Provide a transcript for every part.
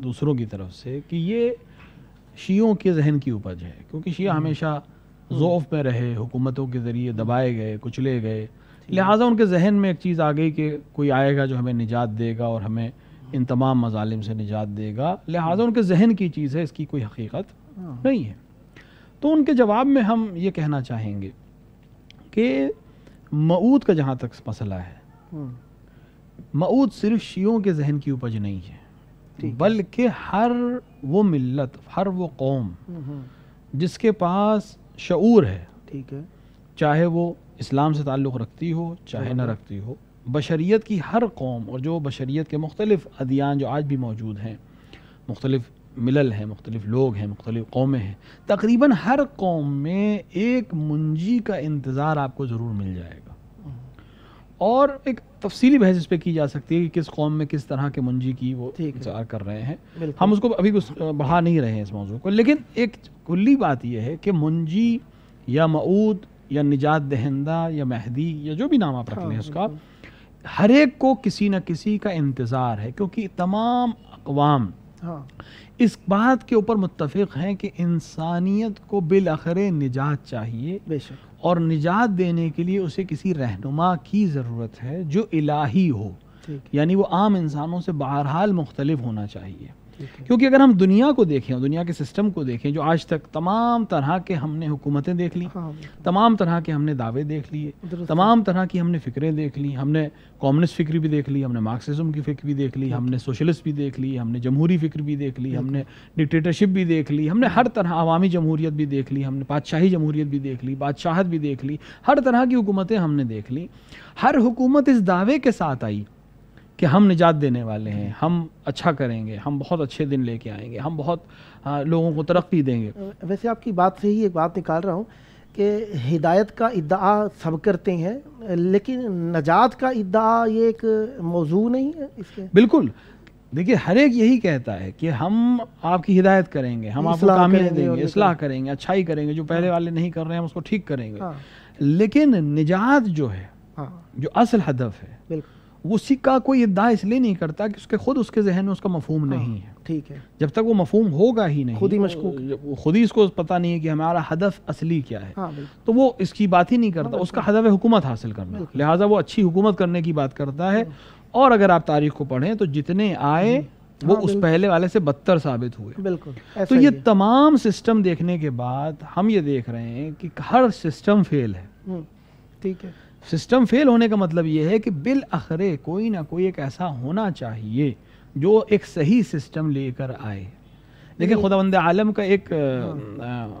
دوسروں کی طرف سے کہ یہ شیعوں کے ذہن کی اپج ہے، کیونکہ شیعہ ہمیشہ ضعف میں رہے، حکومتوں کے ذریعے دبائے گئے، کچلے گئے، لہٰذا ان کے ذہن میں ایک چیز آ گئی کہ کوئی آئے گا جو ہمیں نجات دے گا اور ہمیں ان تمام مظالم سے نجات دے گا، لہٰذا ان کے ذہن کی چیز ہے، اس کی کوئی حقیقت نہیں ہے۔ تو ان کے جواب میں ہم یہ کہنا چاہیں گے کہ معود کا جہاں تک مسئلہ ہے، معود صرف شیعوں کے ذہن کی اپج نہیں ہے، بلکہ ہر وہ ملت، ہر وہ قوم جس کے پاس شعور ہے، ٹھیک ہے، چاہے وہ اسلام سے تعلق رکھتی ہو چاہے نہ رکھتی ہو، بشریت کی ہر قوم، اور جو بشریت کے مختلف ادیان جو آج بھی موجود ہیں، مختلف ملل ہیں، مختلف لوگ ہیں، مختلف قومیں ہیں، تقریباً ہر قوم میں ایک منجی کا انتظار آپ کو ضرور مل جائے گا، اور ایک تفصیلی بحث اس پہ کی جا سکتی ہے کہ کس قوم میں کس طرح کے منجی کی وہ انتظار کر رہے ہیں، ہم اس کو ابھی بڑھا نہیں رہے ہیں اس موضوع کو، لیکن ایک کلی بات یہ ہے کہ منجی یا معود یا نجات دہندہ یا مہدی یا جو بھی نام آپ رکھ لیں اس کا، ہر ایک کو کسی نہ کسی کا انتظار ہے، کیونکہ تمام اقوام اس بات کے اوپر متفق ہیں کہ انسانیت کو بالآخر نجات چاہیے، بے شک، اور نجات دینے کے لیے اسے کسی رہنما کی ضرورت ہے جو الہی ہو، یعنی وہ عام انسانوں سے بہرحال مختلف ہونا چاہیے، کیونکہ اگر ہم دنیا کو دیکھیں، دنیا کے سسٹم کو دیکھیں، جو آج تک تمام طرح کے ہم نے حکومتیں دیکھ لی، تمام طرح کے ہم نے دعوے دیکھ لیے، تمام طرح کی ہم نے فکریں دیکھ لی، ہم نے کمیونسٹ فکر بھی دیکھ لی، ہم نے مارکسزم کی فکر بھی دیکھ لی، ہم نے سوشلسٹ بھی دیکھ لی، ہم نے جمہوری فکر بھی دیکھ لی، ہم نے ڈکٹیٹرشپ بھی دیکھ لی، ہم نے ہر طرح عوامی جمہوریت بھی دیکھ لی، ہم نے بادشاہی جمہوریت بھی دیکھ لی، بادشاہت بھی دیکھ لی، ہر طرح کی حکومتیں ہم نے دیکھ لی۔ ہر حکومت اس دعوے کے ساتھ آئی کہ ہم نجات دینے والے ہیں، ہم اچھا کریں گے، ہم بہت اچھے دن لے کے آئیں گے، ہم بہت لوگوں کو ترقی دیں گے۔ ویسے آپ کی بات سے ہی ایک بات نکال رہا ہوں کہ ہدایت کا ادعا سب کرتے ہیں، لیکن نجات کا ادعا یہ ایک موضوع نہیں ہے اس کے؟ بالکل، دیکھیے ہر ایک یہی کہتا ہے کہ ہم آپ کی ہدایت کریں گے، ہم آپ کو کامیابی دیں گے، اصلاح کریں گے، اچھائی کریں گے، جو پہلے والے نہیں کر رہے ہیں ہم اس کو ٹھیک کریں گے، لیکن نجات جو ہے، جو اصل ہدف ہے، وہ اسی کا کوئی ادعا اس لیے نہیں کرتا کہ اس کے خود اس کے ذہن میں اس کا مفہوم نہیں ہے، ٹھیک ہے، جب تک وہ مفہوم ہوگا ہی نہیں، خود ہی مشکوک، خود ہی اس کو پتہ نہیں ہے کہ ہمارا ہدف اصلی کیا ہے، تو وہ اس کی بات ہی نہیں کرتا، اس کا ہدف ہے حکومت حاصل کرنا، لہٰذا وہ اچھی حکومت کرنے کی بات کرتا ہے، اور اگر آپ تاریخ کو پڑھیں تو جتنے آئے وہ اس پہلے والے سے بدتر ثابت ہوئے۔ بالکل، تو یہ تمام سسٹم دیکھنے کے بعد ہم یہ دیکھ رہے ہیں کہ ہر سسٹم فیل ہے، ٹھیک ہے، سسٹم فیل ہونے کا مطلب یہ ہے کہ بالآخر کوئی نہ کوئی ایک ایسا ہونا چاہیے جو ایک صحیح سسٹم لے کر آئے۔ دیکھیں خداوند عالم کا ایک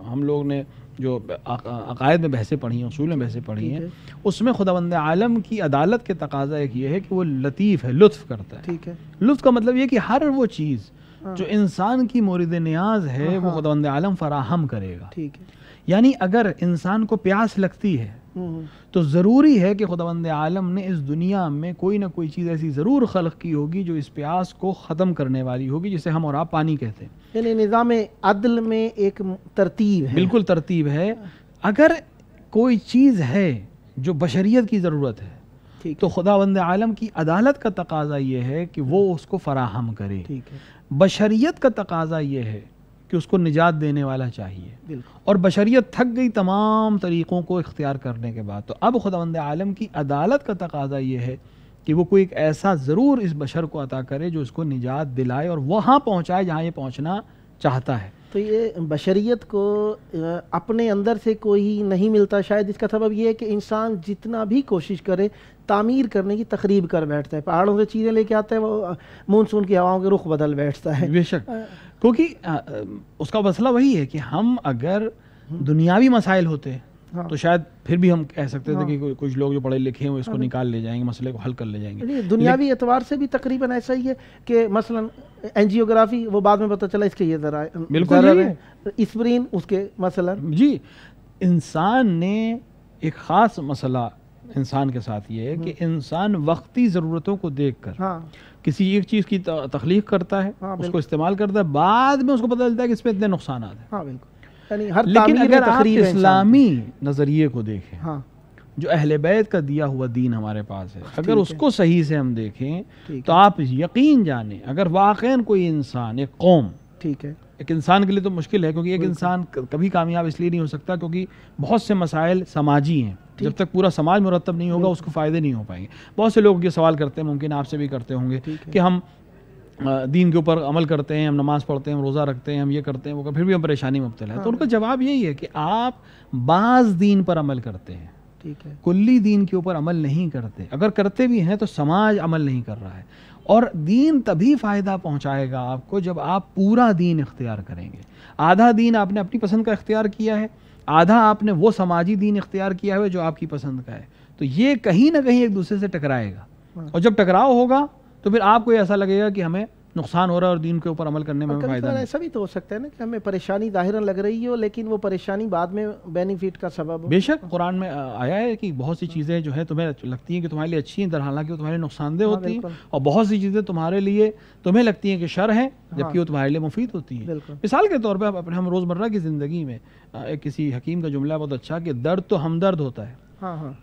ہم لوگ نے جو عقائد میں بحثیں پڑھی ہیں، اصول میں بحثیں پڑھی ہیں، اس میں خداوند عالم کی عدالت کے تقاضا ایک یہ ہے کہ وہ لطیف ہے، لطف کرتا ہے۔ ٹھیک ہے، لطف کا مطلب یہ کہ ہر وہ چیز جو انسان کی مورد نیاز ہے وہ خداوند عالم فراہم کرے گا۔ ٹھیک ہے، یعنی اگر انسان کو پیاس لگتی ہے تو ضروری ہے کہ خداوند عالم نے اس دنیا میں کوئی نہ کوئی چیز ایسی ضرور خلق کی ہوگی جو اس پیاس کو ختم کرنے والی ہوگی، جسے ہم اور آپ پانی کہتے ہیں۔ یعنی نظام عدل میں ایک ترتیب ہے، بالکل ترتیب ہے۔ اگر کوئی چیز ہے جو بشریت کی ضرورت ہے تو خداوند عالم کی عدالت کا تقاضا یہ ہے کہ وہ اس کو فراہم کرے۔ بشریت کا تقاضا یہ ہے کہ اس کو نجات دینے والا چاہیے، اور بشریت تھک گئی تمام طریقوں کو اختیار کرنے کے بعد، تو اب خداوند عالم کی عدالت کا تقاضا یہ ہے کہ وہ کوئی ایک ایسا ضرور اس بشر کو عطا کرے جو اس کو نجات دلائے اور وہاں پہنچائے جہاں یہ پہنچنا چاہتا ہے۔ تو یہ بشریت کو اپنے اندر سے کوئی نہیں ملتا، شاید اس کا سبب یہ ہے کہ انسان جتنا بھی کوشش کرے تعمیر کرنے کی تقریب کر بیٹھتا ہے، پہاڑوں سے چیزیں لے کے آتا ہے، وہ مونسون کی ہواؤں کے رخ بدل بیٹھتا ہے۔ بے شک، کیونکہ اس کا مسئلہ وہی ہے کہ ہم اگر دنیاوی مسائل ہوتے تو شاید پھر بھی ہم کہہ سکتے تھے کہ کچھ لوگ جو پڑھے لکھے ہیں وہ اس کو نکال لے جائیں گے، مسئلے کو حل کر لے جائیں گے۔ دنیاوی اعتبار سے بھی تقریباً ایسا ہی ہے کہ مثلا اینجیوگرافی، وہ بعد میں پتہ چلا اس کے یہ بالکل ہے، اسپرین اس کے مثلا جی، انسان نے ایک خاص مسئلہ انسان کے ساتھ یہ ہے کہ انسان وقتی ضرورتوں کو دیکھ کر کسی ایک چیز کی تخلیق کرتا ہے، اس کو استعمال کرتا ہے، بعد میں اس کو پتہ چلتا ہے کہ اس میں اتنے نقصانات ہیں۔ ہاں بالکل، یعنی ہر لیکن اگر آپ اسلامی نظریے کو دیکھیں جو اہل بیت کا دیا ہوا دین ہمارے پاس ہے، اگر اس کو صحیح سے ہم دیکھیں تو آپ یقین جانیں اگر واقعاً کوئی انسان، ایک قوم، ٹھیک ہے، ایک انسان کے لیے تو مشکل ہے کیونکہ ایک انسان کبھی کامیاب اس لیے نہیں ہو سکتا کیونکہ بہت سے مسائل سماجی ہیں، جب تک پورا سماج مرتب نہیں ہوگا اس کو فائدے نہیں ہو پائیں گے۔ بہت سے لوگ یہ سوال کرتے ہیں، ممکن آپ سے بھی کرتے ہوں گے کہ ہم دین کے اوپر عمل کرتے ہیں، ہم نماز پڑھتے ہیں، ہم روزہ رکھتے ہیں، ہم یہ کرتے ہیں وہ، پھر بھی ہم پریشانی میں مبتلا ہیں۔ تو ان کا جواب یہی ہے کہ آپ بعض دین پر عمل کرتے ہیں، ٹھیک ہے، کلی دین کے اوپر عمل نہیں کرتے۔ اگر کرتے بھی ہیں تو سماج عمل نہیں کر رہا ہے، اور دین تبھی فائدہ پہنچائے گا آپ کو جب آپ پورا دین اختیار کریں گے۔ آدھا دین آپ نے اپنی پسند کا اختیار کیا ہے، آدھا آپ نے وہ سماجی دین اختیار کیا ہے جو آپ کی پسند کا ہے، تو یہ کہیں نہ کہیں ایک دوسرے سے ٹکرائے گا، اور جب ٹکراؤ ہوگا تو پھر آپ کو ایسا لگے گا کہ ہمیں نقصان ہو رہا ہے اور دین کے اوپر عمل کرنے میں ہمیں فائدہ نہیں۔ ایسا بھی تو ہو سکتا ہے نا کہ ہمیں پریشانی ظاہراً لگ رہی ہو لیکن وہ پریشانی بعد میں بینیفٹ کا سبب ہو۔ بے شک قرآن میں آیا ہے کہ بہت سی چیزیں جو ہے تمہیں لگتی ہیں کہ تمہارے لیے اچھی ہیں، در حالانکہ وہ تمہارے نقصان دہ ہوتی ہیں، اور بہت سی چیزیں تمہارے لیے تمہیں لگتی ہیں کہ شر ہیں جبکہ وہ تمہارے لیے مفید ہوتی ہیں۔ مثال کے طور پہ ہم روزمرہ کی زندگی میں کسی حکیم کا جملہ بہت اچھا کہ درد تو ہمدرد ہوتا ہے،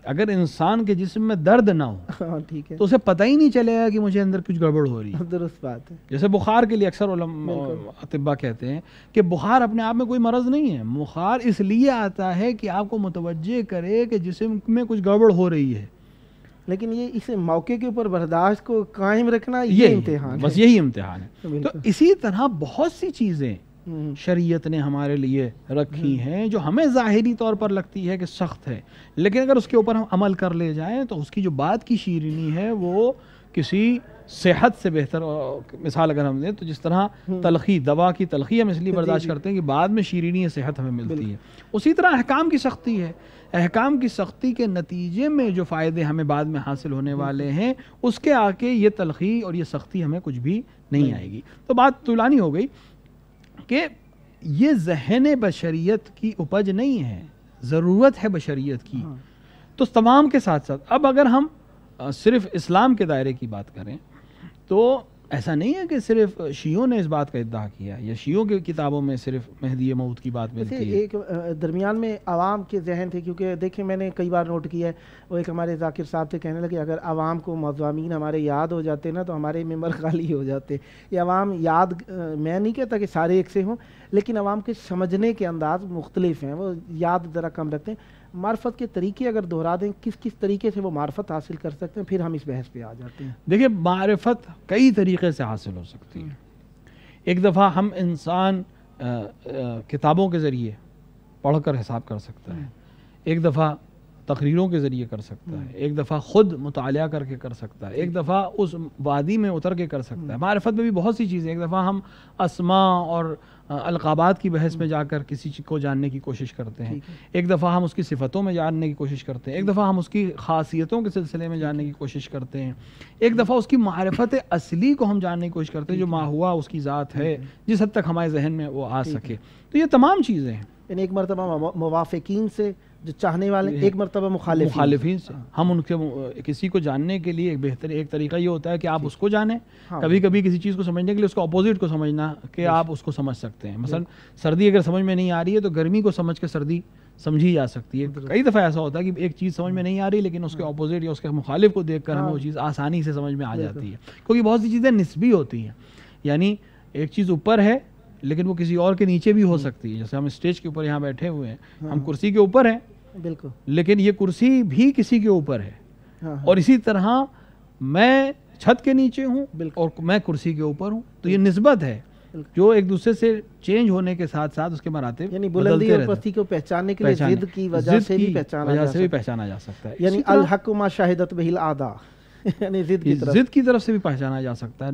اگر انسان کے جسم میں درد نہ ہو تو اسے پتہ ہی نہیں چلے گا کہ مجھے اندر کچھ گڑبڑ ہو رہی ہے۔ درست بات ہے۔ جیسے بخار کے لیے اکثر اطباء کہتے ہیں کہ بخار اپنے آپ میں کوئی مرض نہیں ہے، بخار اس لیے آتا ہے کہ آپ کو متوجہ کرے کہ جسم میں کچھ گڑبڑ ہو رہی ہے، لیکن یہ اسے موقع کے اوپر برداشت کو قائم رکھنا یہ امتحان ہے، بس یہی امتحان ہے۔ تو اسی طرح بہت سی چیزیں شریعت نے ہمارے لیے رکھی ہیں جو ہمیں ظاہری طور پر لگتی ہے کہ سخت ہے، لیکن اگر اس کے اوپر ہم عمل کر لے جائیں تو اس کی جو بات کی شیرینی ہے وہ کسی صحت سے بہتر۔ مثال اگر ہم دیں تو جس طرح تلخی، دوا کی تلخی ہم اس لیے برداشت کرتے ہیں کہ بعد میں شیرینی صحت ہمیں ملتی ہے، اسی طرح احکام کی سختی ہے۔ احکام کی سختی کے نتیجے میں جو فائدے ہمیں بعد میں حاصل ہونے والے ہیں اس کے آگے یہ تلخی اور یہ سختی ہمیں کچھ بھی نہیں آئے گی۔ تو بات طولانی ہو گئی کہ یہ ذہن بشریت کی اپج نہیں ہے، ضرورت ہے بشریت کی۔ تو تمام کے ساتھ ساتھ اب اگر ہم صرف اسلام کے دائرے کی بات کریں تو ایسا نہیں ہے کہ صرف شیعوں نے اس بات کا ادعا کیا یا شیعوں کی کتابوں میں صرف مہدی موعود کی بات ملتی ہے۔ ایک درمیان میں عوام کے ذہن تھے، کیونکہ دیکھیں میں نے کئی بار نوٹ کیا ہے، وہ ایک ہمارے ذاکر صاحب سے کہنے لگے اگر عوام کو مضامین ہمارے یاد ہو جاتے نا تو ہمارے ممبر خالی ہو جاتے۔ یہ عوام یاد، میں نہیں کہتا کہ سارے ایک سے ہوں، لیکن عوام کے سمجھنے کے انداز مختلف ہیں، وہ یاد ذرا کم رکھتے ہیں۔ معرفت کے طریقے اگر دہرا دیں کس کس طریقے سے وہ معرفت حاصل کر سکتے ہیں، پھر ہم اس بحث پہ آ جاتے ہیں۔ دیکھیں معرفت کئی طریقے سے حاصل ہو سکتی ہے۔ ایک دفعہ ہم انسان کتابوں کے ذریعے پڑھ کر حساب کر سکتا ہے، ایک دفعہ تقریروں کے ذریعے کر سکتا ہے، ایک دفعہ خود مطالعہ کر کے کر سکتا ہے، ایک دفعہ اس وادی میں اتر کے کر سکتا ہے۔ معرفت میں بھی بہت سی چیزیں، ایک دفعہ ہم اسماء اور القابات کی بحث میں جا کر کسی چیز کو جاننے کی کوشش کرتے ہیں، ایک دفعہ ہم اس کی صفتوں میں جاننے کی کوشش کرتے ہیں، ایک دفعہ ہم اس کی خاصیتوں کے سلسلے میں جاننے کی کوشش کرتے ہیں، ایک دفعہ اس کی معرفت اصلی کو ہم جاننے کی کوشش کرتے ہیں جو ما ہوا اس کی ذات ہے، جس حد تک ہمارے ذہن میں وہ آ سکے۔ تو یہ تمام چیزیں ہیں، یعنی ایک مرتبہ موافقین سے جو چاہنے والے، ایک مرتبہ مخالفین سے ہم ان کے کسی کو جاننے کے لیے ایک طریقہ یہ ہوتا ہے کہ آپ اس کو جانیں۔ کبھی کبھی کسی چیز کو سمجھنے کے لیے اس کو اپوزٹ کو سمجھنا کہ آپ اس کو سمجھ سکتے ہیں۔ مثلا سردی اگر سمجھ میں نہیں آ رہی ہے تو گرمی کو سمجھ کے سردی سمجھی جا سکتی ہے۔ کئی دفعہ ایسا ہوتا ہے کہ ایک چیز سمجھ میں نہیں آ رہی لیکن اس کے اپوزٹ یا اس کے مخالف کو دیکھ کر ہمیں وہ چیز آسانی سے سمجھ میں آ جاتی ہے، کیونکہ بہت سی چیزیں نسبی ہوتی ہیں، یعنی ایک چیز اوپر ہے لیکن وہ کسی اور کے نیچے بھی ہو سکتی ہے۔ جیسے ہم اسٹیج کے اوپر یہاں بیٹھے ہوئے ہیں، ہم کرسی کے اوپر ہیں بالکل، لیکن یہ کرسی بھی کسی کے اوپر ہے، اور اسی طرح میں چھت کے نیچے ہوں اور میں کرسی کے اوپر ہوں، تو یہ نسبت ہے جو ایک دوسرے سے چینج ہونے کے ساتھ ساتھ اس کے مراتب، یعنی بلندی اور پستی کو پہچاننے کے لیے ضد کی وجہ سے بھی پہچانا جا سکتا ہے، یعنی الحق ما شاہدت بہ الاعداء، یعنی ضد کی طرف سے بھی پہچانا جا سکتا ہے۔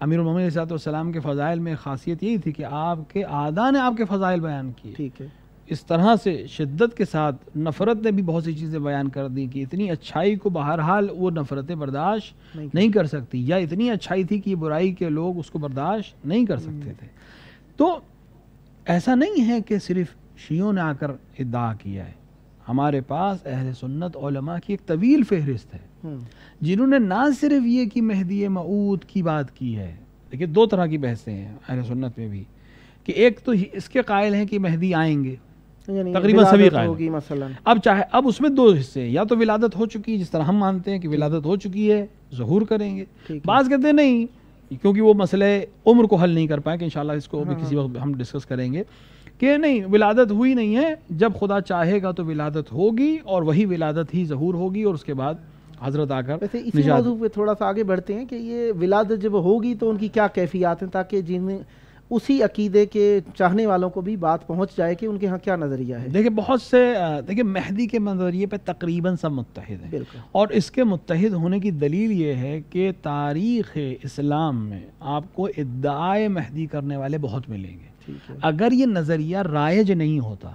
امیر المومنین علیہ السلام کے فضائل میں خاصیت یہی تھی کہ آپ کے اعداء نے آپ کے فضائل بیان کیے، ٹھیک ہے، اس طرح سے شدت کے ساتھ۔ نفرت نے بھی بہت سی چیزیں بیان کر دی کہ اتنی اچھائی کو بہرحال وہ نفرتیں برداشت نہیں کر سکتی، یا اتنی اچھائی تھی کہ یہ برائی کے لوگ اس کو برداشت نہیں کر سکتے تھے۔ تو ایسا نہیں ہے کہ صرف شیعوں نے آ کر ادعا کیا ہے، ہمارے پاس اہل سنت علماء کی ایک طویل فہرست ہے جنہوں نے نہ صرف یہ کہ مہدی موعود کی بات کی ہے، دیکھیے دو طرح کی بحثیں ہیں اہل سنت میں بھی، کہ ایک تو اس کے قائل ہیں کہ مہدی آئیں گے، یعنی تقریباً سبھی ولادت قائل ہوگی مثلا. اب چاہے اب اس میں دو حصے ہیں، یا تو ولادت ہو چکی ہے جس طرح ہم مانتے ہیں کہ ولادت ہو چکی ہے ظہور کریں گے، بعض کہتے ہیں نہیں کیونکہ وہ مسئلہ عمر کو حل نہیں کر پائے، کہ انشاءاللہ اس کو بھی کسی وقت ہم ڈسکس کریں گے، کہ نہیں ولادت ہوئی نہیں ہے، جب خدا چاہے گا تو ولادت ہوگی اور وہی ولادت ہی ظہور ہوگی اور اس کے بعد حضرت آ کر ویسے اسی موضوع پہ تھوڑا سا آگے بڑھتے ہیں کہ یہ ولادت جب ہوگی تو ان کی کیا کیفیات ہیں، تاکہ جن اسی عقیدے کے چاہنے والوں کو بھی بات پہنچ جائے کہ ان کے ہاں کیا نظریہ ہے. دیکھیں بہت سے دیکھیں مہدی کے نظریے پہ تقریباً سب متحد ہیں، بالکل. اور اس کے متحد ہونے کی دلیل یہ ہے کہ تاریخ اسلام میں آپ کو ادعائے مہدی کرنے والے بہت ملیں گے. اگر یہ نظریہ رائج نہیں ہوتا،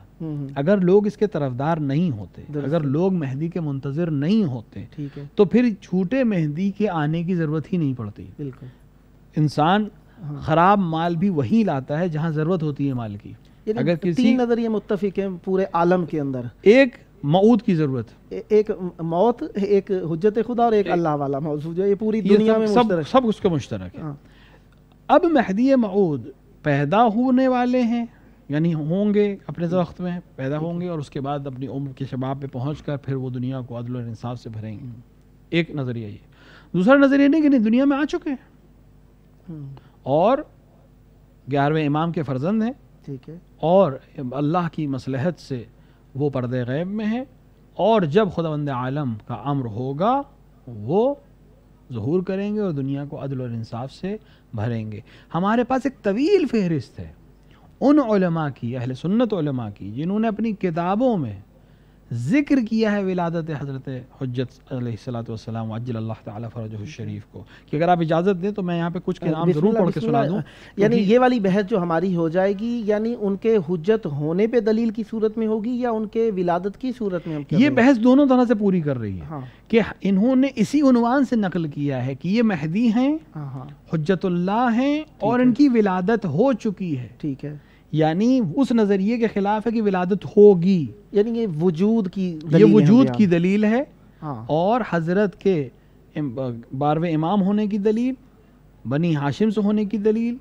اگر لوگ اس کے طرفدار نہیں ہوتے، اگر لوگ مہدی کے منتظر نہیں ہوتے، تو پھر جھوٹے مہدی کے آنے کی ضرورت ہی نہیں پڑتی. بالکل. انسان خراب مال بھی وہی لاتا ہے جہاں ضرورت ہوتی ہے مال کی. اگر کسی تین نظریے متفق ہیں پورے عالم کے اندر، ایک موعود کی ضرورت، ایک موت، ایک حجت خدا اور ایک اللہ والا موضوع جو یہ پوری دنیا میں سب اس کا مشترک ہے. اب مہدی موعود پیدا ہونے والے ہیں، یعنی ہوں گے اپنے وقت میں پیدا ہوں گے اور اس کے بعد اپنی عمر کے شباب پہ پہنچ کر پھر وہ دنیا کو عدل و انصاف سے بھریں گے. ایک نظریہ یہ. دوسرا نظریہ نہیں کہ نہیں دنیا میں آ چکے ہیں اور 11ویں امام کے فرزند ہیں، ٹھیک ہے، اور اللہ کی مصلحت سے وہ پردے غیب میں ہیں، اور جب خداوند عالم کا امر ہوگا وہ ظہور کریں گے اور دنیا کو عدل اور انصاف سے بھریں گے. ہمارے پاس ایک طویل فہرست ہے ان علماء کی، اہل سنت علماء کی، جنہوں نے اپنی کتابوں میں ذکر کیا ہے ولادت حضرت حجت علیہ الصلوۃ والسلام عجل اللہ تعالی فرجہ الشریف کو، کہ اگر آپ اجازت دیں تو میں یہاں پہ کچھ کے نام ضرور پڑھ کے سنا دوں. یعنی یہ والی بحث جو ہماری ہو جائے گی، یعنی ان کے حجت ہونے پہ دلیل کی صورت میں ہوگی یا ان کے ولادت کی صورت میں؟ یہ بحث دونوں طرح سے پوری کر رہی ہے کہ انہوں نے اسی عنوان سے نقل کیا ہے کہ یہ مہدی ہیں، حجت اللہ ہیں اور ان کی ولادت ہو چکی ہے. ٹھیک ہے، یعنی اس نظریے کے خلاف ہے کہ ولادت ہوگی، یعنی یہ وجود کی دلیل ہے. اور حضرت کے 12ویں امام ہونے کی دلیل، بنی ہاشم سے ہونے کی دلیل،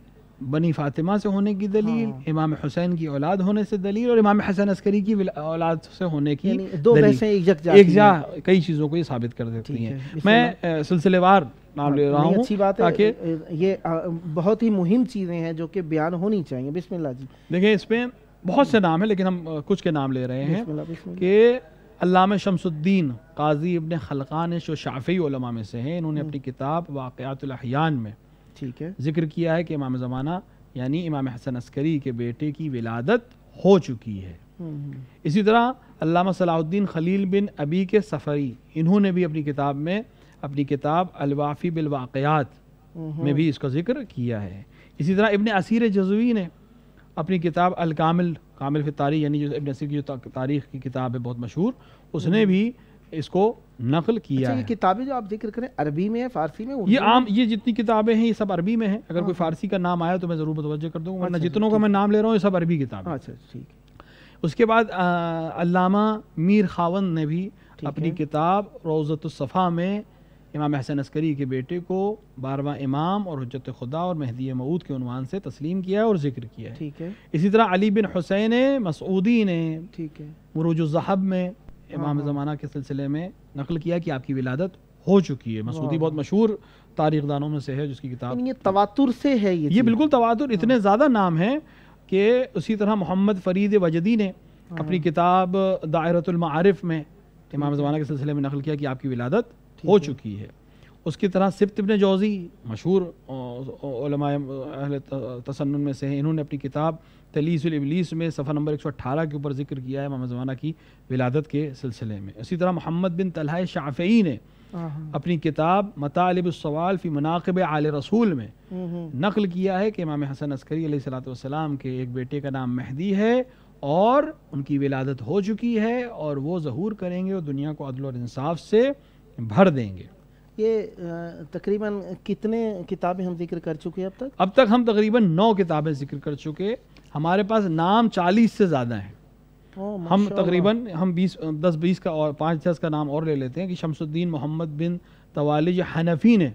بنی فاطمہ سے ہونے کی دلیل، امام حسین کی اولاد ہونے سے دلیل، اور امام حسن عسکری کی اولاد سے ہونے کی دلیل، ایک جا کئی چیزوں کو یہ ثابت کر دیتی ہیں. میں سلسلے وار نام لے رہا ہوں. اچھی بات ہے، یہ بہت ہی مہم چیزیں ہیں جو کہ بیان ہونی چاہیے. بسم اللہ جی. دیکھیں اس میں بہت سے نام ہیں لیکن ہم کچھ کے نام لے رہے ہیں کہ علامہ شمس الدین قاضی ابن خلقان جو شافعی علماء میں سے ہیں، انہوں نے اپنی کتاب واقعات الاحیان میں ٹھیک ہے ذکر کیا ہے کہ امام زمانہ یعنی امام حسن عسکری کے بیٹے کی ولادت ہو چکی ہے. اسی طرح علامہ صلاح الدین خلیل بن ابی کے سفری، انہوں نے بھی اپنی کتاب الوافی بالواقعات میں بھی اس کا ذکر کیا ہے. اسی طرح ابن اسیر جزوی نے اپنی کتاب الکامل فی التاریخ، یعنی جو ابن اسیر کی جو تاریخ کی کتاب ہے بہت مشہور، اس نے بھی اس کو نقل کیا ہے. کتابیں جو آپ ذکر کریں عربی میں ہے، فارسی میں؟ یہ عام یہ جتنی کتابیں ہیں یہ سب عربی میں ہیں. اگر کوئی فارسی کا نام آیا تو میں ضرور متوجہ کر دوں گا، ورنہ جتنوں کا میں نام لے رہا ہوں یہ سب عربی کتابیں. اچھا ٹھیک ہے. اس کے بعد علامہ میر خاوند نے بھی اپنی کتاب روضۃ الصفا میں امام حسن عسکری کے بیٹے کو 12واں امام اور حجت خدا اور مہدی موعود کے عنوان سے تسلیم کیا ہے اور ذکر کیا ہے. اسی طرح علی بن حسین مسعودی نے مروج الذہب میں امام زمانہ کے سلسلے میں نقل کیا کہ آپ کی ولادت ہو چکی ہے. مسعودی بہت مشہور تاریخ دانوں میں سے ہے جس کی کتاب یہ تواتر سے ہے. یہ بالکل تواتر، اتنے زیادہ نام ہیں کہ اسی طرح محمد فرید وجدی نے اپنی کتاب دائرۃ المعارف میں امام زمانہ کے سلسلے میں نقل کیا کہ آپ کی ولادت ہو چکی ہے. اس کی طرح سبت ابن جوزی مشہور علماء اہل تسنن میں سے ہیں، انہوں نے اپنی کتاب تلیس الابلیس میں صفحہ نمبر 118 کے اوپر ذکر کیا ہے امام زمانہ کی ولادت کے سلسلے میں. اسی طرح محمد بن طلحہ شافعی نے اپنی کتاب مطالب السوال فی مناقب آل رسول میں نقل کیا ہے کہ امام حسن عسکری علیہ الصلوۃ والسلام کے ایک بیٹے کا نام مہدی ہے اور ان کی ولادت ہو چکی ہے اور وہ ظہور کریں گے اور دنیا کو عدل اور انصاف سے بھر دیں گے. یہ تقریباً کتنے کتابیں ہم ذکر کر چکے اب تک؟ اب تک ہم تقریباً 9 کتابیں ذکر کر چکے. ہمارے پاس نام 40 سے زیادہ ہیں. ہم تقریباً 10-20 کا اور 5-10 کا نام اور لے لیتے ہیں کہ شمس الدین محمد بن توالج حنفی نے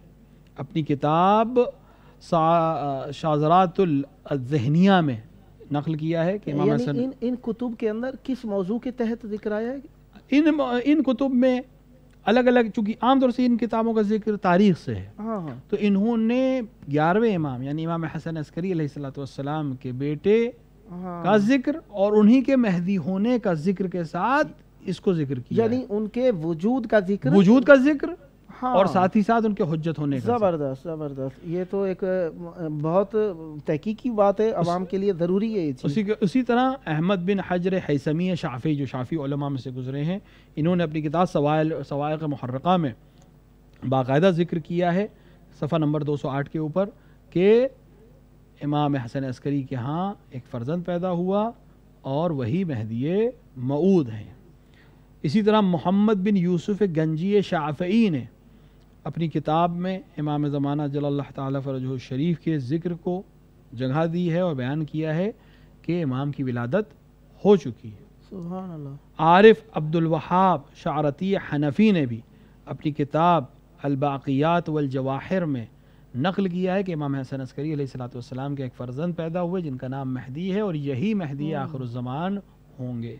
اپنی کتاب شاذرات الذہنیہ میں نقل کیا ہے کہ امام حسن ان کتب کے اندر کس موضوع کے تحت ذکر آیا ہے؟ ان کتب میں الگ الگ، چونکہ عام طور سے ان کتابوں کا ذکر تاریخ سے ہے، تو انہوں نے 11ویں امام یعنی امام حسن عسکری علیہ السلام کے بیٹے کا ذکر اور انہی کے مہدی ہونے کا ذکر کے ساتھ اس کو ذکر کیا، یعنی ان کے وجود کا ذکر اور ساتھ ہی ساتھ ان کے حجت ہونے کا زبردست زبردست۔ یہ تو ایک بہت تحقیقی بات ہے، عوام کے لیے ضروری ہے یہ چیز۔ اسی طرح احمد بن حجر حیثمی شافعی، جو شافعی علماء میں سے گزرے ہیں، انہوں نے اپنی کتاب صواعق محرقہ میں باقاعدہ ذکر کیا ہے صفحہ نمبر 208 کے اوپر کہ امام حسن عسکری کے ہاں ایک فرزند پیدا ہوا اور وہی مہدی موعود ہیں۔ اسی طرح محمد بن یوسف گنجی شافعی نے اپنی کتاب میں امام زمانہ جل اللہ تعالیٰ فرجہ الشریف کے ذکر کو جگہ دی ہے اور بیان کیا ہے کہ امام کی ولادت ہو چکی ہے۔ سبحان اللہ۔ عارف عبد الوہاب شعرتی حنفی نے بھی اپنی کتاب الباقیات والجواہر میں نقل کیا ہے کہ امام حسن عسکری علیہ السلام کے ایک فرزند پیدا ہوئے جن کا نام مہدی ہے اور یہی مہدی آخر الزمان ہوں گے۔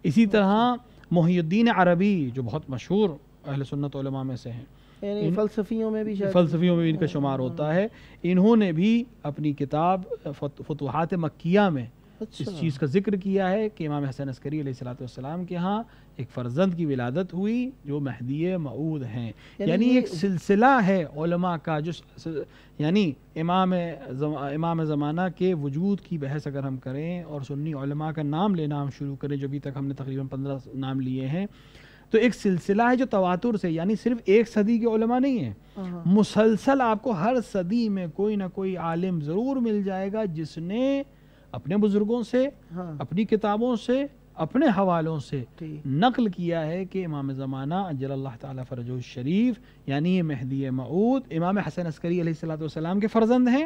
اسی طرح محی الدین عربی جو بہت مشہور اہل سنت علماء میں سے ہیں، یعنی فلسفیوں میں بھی ان کا شمار ہوتا ہے، انہوں نے بھی اپنی کتاب فتوحات مکیہ میں اس چیز کا ذکر کیا ہے کہ امام حسن عسکری علیہ السلام کے ہاں ایک فرزند کی ولادت ہوئی جو مہدی موعود ہیں۔ یعنی ایک سلسلہ ہے علماء کا، جو یعنی امام زمانہ کے وجود کی بحث اگر ہم کریں اور سنی علماء کا نام لینا ہم شروع کریں، جو ابھی تک ہم نے تقریباً 15 نام لیے ہیں، تو ایک سلسلہ ہے جو تواتر سے، یعنی صرف ایک صدی کے علماء نہیں ہیں، مسلسل آپ کو ہر صدی میں کوئی نہ کوئی عالم ضرور مل جائے گا جس نے اپنے بزرگوں سے، اپنی کتابوں سے، اپنے حوالوں سے نقل کیا ہے کہ امام زمانہ اجل اللہ تعالیٰ فرجہ الشریف یعنی یہ مہدی موعود امام حسن عسکری علیہ السلام کے فرزند ہیں،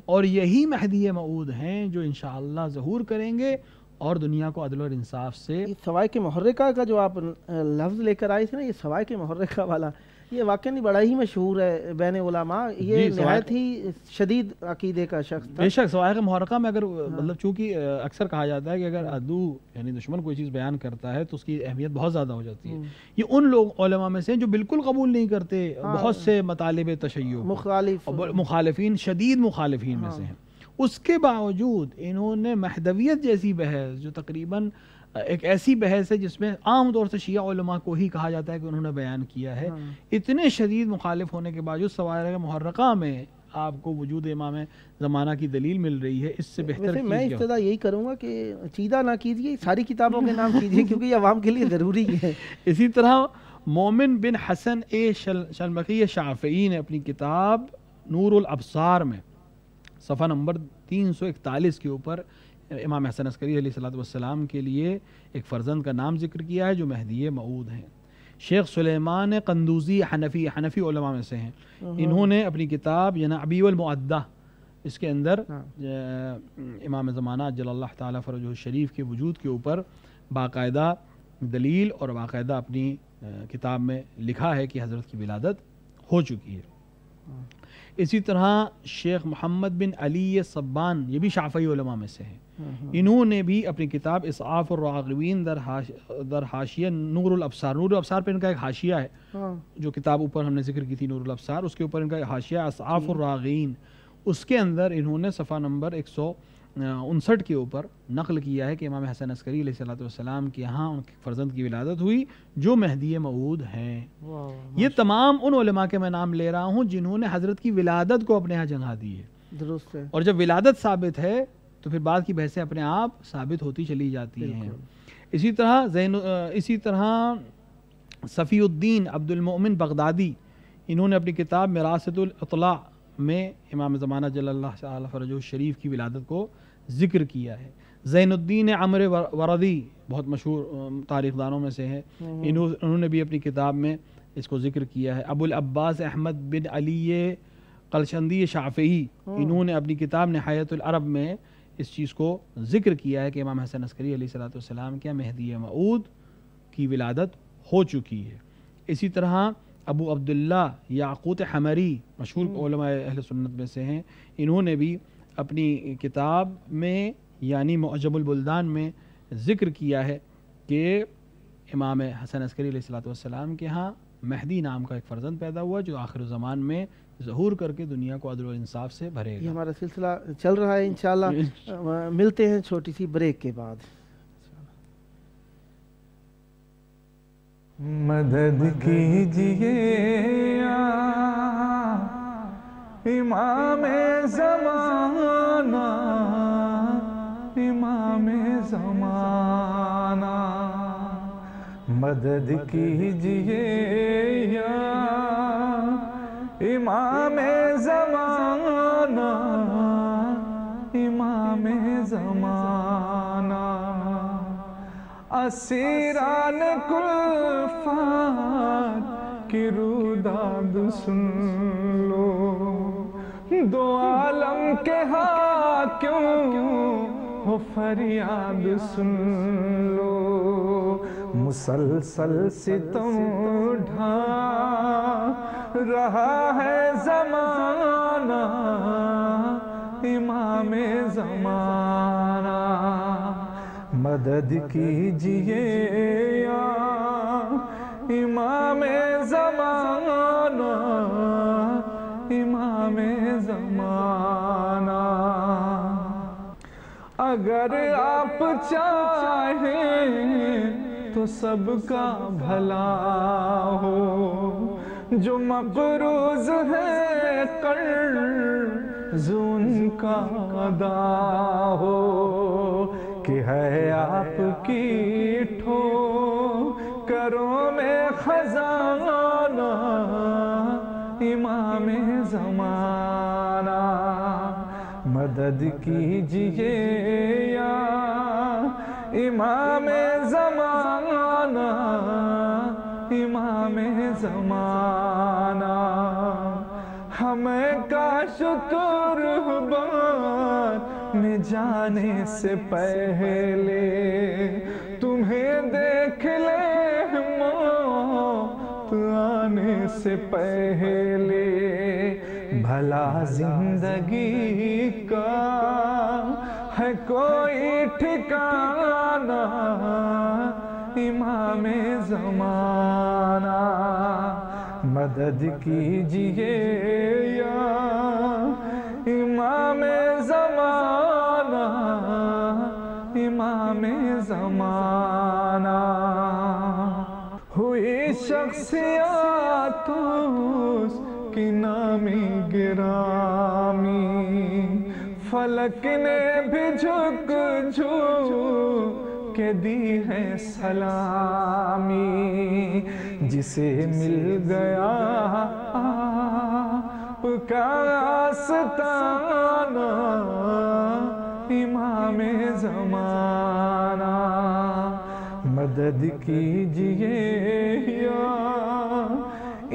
اور یہی مہدی موعود ہیں جو انشاءاللہ ظہور کریں گے اور دنیا کو عدل اور انصاف سے۔ صواعق محرقہ کا جو آپ لفظ لے کر آئے تھے نا، یہ صواعق محرقہ والا، یہ واقعی بڑا ہی مشہور ہے بین علماء، یہ نہایت ہی شدید عقیدے کا شخص تھا۔ بے شک صواعق محرقہ میں اگر مطلب چونکہ اکثر کہا جاتا ہے کہ اگر عدو یعنی دشمن کوئی چیز بیان کرتا ہے تو اس کی اہمیت بہت زیادہ ہو جاتی ہے، یہ ان لوگ علماء میں سے جو بالکل قبول نہیں کرتے، بہت سے مطالب تشیع مخالفین، شدید مخالفین میں سے ہیں، اس کے باوجود انہوں نے مہدویت جیسی بحث جو تقریباً ایک ایسی بحث ہے جس میں عام طور سے شیعہ علماء کو ہی کہا جاتا ہے کہ انہوں نے بیان کیا ہے، اتنے شدید مخالف ہونے کے باوجود صواعق محرقہ میں آپ کو وجود امام زمانہ کی دلیل مل رہی ہے۔ اس سے بہتر میں ابتدا یہی کروں گا کہ چیدہ نہ کیجیے، ساری کتابوں کے نام کیجیے کیونکہ یہ عوام کے لیے ضروری ہے۔ اسی طرح مومن بن حسن شلمقی شافعی نے اپنی کتاب نور الابصار میں صفحہ نمبر 341 کے اوپر امام حسن عسکری علیہ السلام کے لیے ایک فرزند کا نام ذکر کیا ہے جو مہدی موعود ہیں۔ شیخ سلیمان قندوزی حنفی علماء میں سے ہیں، انہوں نے اپنی کتاب ینابیع المعدہ اس کے اندر امام زمانہ جل اللہ تعالیٰ فرجہ الشریف کے وجود کے اوپر باقاعدہ دلیل اور باقاعدہ اپنی کتاب میں لکھا ہے کہ حضرت کی ولادت ہو چکی ہے۔ اسی طرح شیخ محمد بن علی صبان، یہ بھی شافعی علماء میں سے ہیں، انہوں نے بھی اپنی کتاب اسعاف الراغبین در حاشیہ نور الابصار پہ ان کا ایک حاشیہ ہے، جو کتاب اوپر ہم نے ذکر کی تھی نور الابصار، اس کے اوپر ان کا حاشیہ اسعاف الراغبین، اس کے اندر انہوں نے صفحہ نمبر 159 کے اوپر نقل کیا ہے کہ امام حسن عسکری علیہ السلام کے یہاں ان کے فرزند کی ولادت ہوئی جو مہدی موعود ہیں۔ یہ تمام ان علماء کے میں نام لے رہا ہوں جنہوں نے حضرت کی ولادت کو اپنے یہاں جگہ دی ہے، درست ہے، اور جب ولادت ثابت ہے تو پھر بعد کی بحثیں اپنے آپ ثابت ہوتی چلی جاتی ہیں۔ اسی طرح صفی الدین عبد المؤمن بغدادی، انہوں نے اپنی کتاب مراثت الاطلاع میں امام زمانہ جل اللہ تعالیٰ فرجہ الشریف کی ولادت کو ذکر کیا ہے۔ زین الدین عمر وردی بہت مشہور تاریخ دانوں میں سے ہیں، انہوں نے بھی اپنی کتاب میں اس کو ذکر کیا ہے۔ ابو العباس احمد بن علی قلشندی شافعی، انہوں نے اپنی کتاب نہایت العرب میں اس چیز کو ذکر کیا ہے کہ امام حسن عسکری علیہ السلام کے مہدی موعود کی ولادت ہو چکی ہے۔ اسی طرح ابو عبداللہ یاقوت حمری، مشہور علماء اہل سنت میں سے ہیں، انہوں نے بھی اپنی کتاب میں یعنی معجم البلدان میں ذکر کیا ہے کہ امام حسن عسکری علیہ السلام کے ہاں مہدی نام کا ایک فرزند پیدا ہوا جو آخر زمان میں ظہور کر کے دنیا کو عدل و انصاف سے بھرے گا۔ یہ ہمارا سلسلہ چل رہا ہے، انشاءاللہ ملتے ہیں چھوٹی سی بریک کے بعد۔ مدد کیجئے امام زمانہ، امام زمانہ، مدد کیجئے یا امام زمانہ، امام زمانہ، اسیران کلفات کی روداد سن لو، دو عالم کے حاکم ہو فریاد سن لو، مسلسل ستم ڈھا رہا ہے زمانہ، امام زمانہ، مدد کیجئے یا امام زمانہ، امام زمانہ، اگر آپ چاہیں تو سب کا بھلا ہو، جو مقروض ہے قرض ان کا ادا ہو، کہ ہے آپ کی ٹھوکروں میں خزانہ، امام زمانہ، مدد کیجئے یا امام زمانہ، امام زمانہ، ہمیں کاش قربان میں جانے سے پہلے تمہیں دیکھ لے موت آنے سے پہلے، بھلا زندگی کا ہے کوئی ٹھکانہ، امام زمانہ، مدد کیجئے یا امام زمانہ، امام زمانہ، ہوئی شخصیات اس کی نامی گرامی، فلک نے بھی جھک کے دی ہے سلامی، جسے مل گیا آپ کا آستانہ، امام زمانہ، مدد کیجئے یا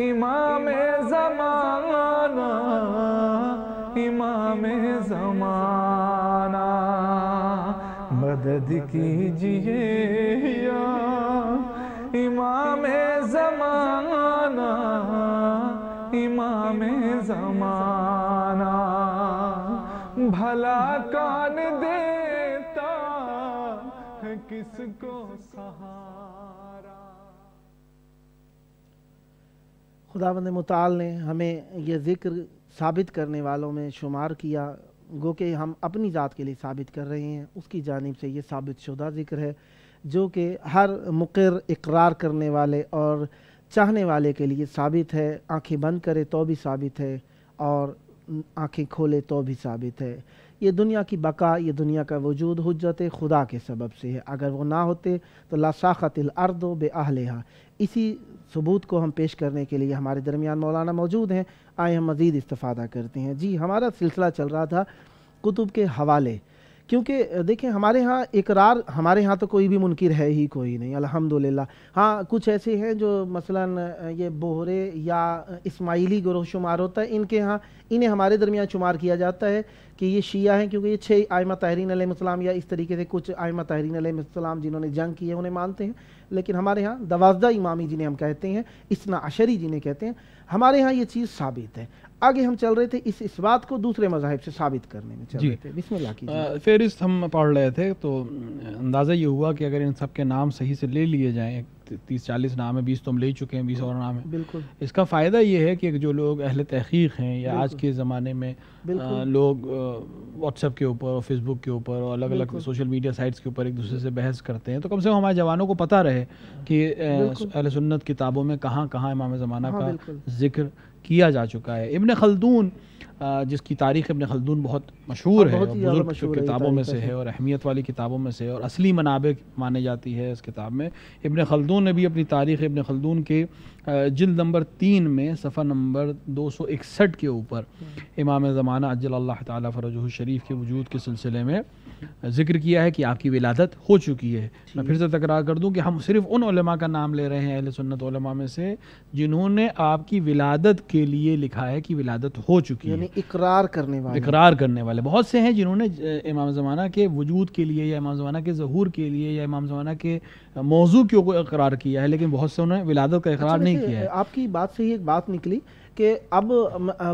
امام زمانہ، امام زمانہ، مدد کیجئے یا امام زمانہ، امام زمانہ، بھلا کون دیتا ہے کس کو سہارا۔ خداوند متعال نے ہمیں یہ ذکر ثابت کرنے والوں میں شمار کیا، گو کہ ہم اپنی ذات کے لیے ثابت کر رہے ہیں، اس کی جانب سے یہ ثابت شدہ ذکر ہے جو کہ ہر مقر اقرار کرنے والے اور چاہنے والے کے لیے ثابت ہے، آنکھیں بند کرے تو بھی ثابت ہے اور آنکھیں کھولے تو بھی ثابت ہے۔ یہ دنیا کی بقا، یہ دنیا کا وجود حجت خدا کے سبب سے ہے، اگر وہ نہ ہوتے تو لا ساخت الارض باہلھا۔ اسی ثبوت کو ہم پیش کرنے کے لیے ہمارے درمیان مولانا موجود ہیں، آئے ہم مزید استفادہ کرتے ہیں۔ جی، ہمارا سلسلہ چل رہا تھا کتب کے حوالے، کیونکہ دیکھیں ہمارے ہاں اقرار، ہمارے ہاں تو کوئی بھی منکر ہے ہی کوئی نہیں الحمدللہ۔ ہاں کچھ ایسے ہیں جو مثلاً یہ بوہرے یا اسماعیلی گروہ شمار ہوتا ہے، ان کے ہاں انہیں ہمارے درمیان شمار کیا جاتا ہے کہ یہ شیعہ ہیں کیونکہ یہ 6 ائمہ طاہرین علیہ السلام یا اس طریقے سے کچھ ائمہ طاہرین علیہ السلام جنہوں نے جنگ کی ہے انہیں مانتے ہیں، لیکن ہمارے ہاں 12 امامی جنہیں ہم کہتے ہیں، 12 جنہیں کہتے ہیں، ہمارے ہاں یہ چیز ثابت ہے۔ آگے ہم چل رہے تھے اس بات کو دوسرے مذاہب سے ثابت کرنے میں چل رہے تھے۔ بسم اللہ کیجیے۔ فہرست ہم پڑھ رہے تھے تو اندازہ یہ ہوا کہ اگر ان سب کے نام صحیح سے لے لیے جائیں، 30-40 نام ہیں، 20 تو ہم لے چکے ہیں، 20 اور نام ہیں۔ بالکل اس کا فائدہ یہ ہے کہ جو لوگ اہل تحقیق ہیں یا آج کے زمانے میں لوگ واٹس ایپ کے اوپر اور فیس بک کے اوپر اور الگ الگ سوشل میڈیا سائٹس کے اوپر ایک دوسرے سے بحث کرتے ہیں، تو کم سے کم ہمارے جوانوں کو پتہ رہے کہ اہل سنت کتابوں میں کہاں کہاں امام زمانہ کا ذکر کیا جا چکا ہے۔ ابن خلدون، جس کی تاریخ ابن خلدون بہت مشہور ہے، بزرگ کتابوں میں سے ہے اور اہمیت والی کتابوں میں سے ہے اور اصلی منابع مانے جاتی ہے اس کتاب میں۔ ابن خلدون نے بھی اپنی تاریخ ابن خلدون کے جلد نمبر 3 میں صفحہ نمبر 261 کے اوپر امام زمانہ عجل اللہ تعالیٰ فرجہ الشریف کے وجود کے سلسلے میں ذکر کیا ہے کہ آپ کی ولادت ہو چکی ہے۔ میں پھر سے تکرار کر دوں کہ ہم صرف ان علماء کا نام لے رہے ہیں اہل سنت علماء میں سے جنہوں نے آپ کی ولادت کے لیے لکھا ہے کہ ولادت ہو چکی ہے، یعنی اقرار کرنے والے بہت سے ہیں جنہوں نے امام زمانہ کے وجود کے لیے یا امام زمانہ کے ظہور کے لیے یا امام زمانہ کے موضوع کے اوپر اقرار کیا ہے، لیکن بہت سے انہوں نے ولادت کا اقرار نہیں کیا ہے۔ آپ کی بات سے ہی ایک بات نکلی کہ اب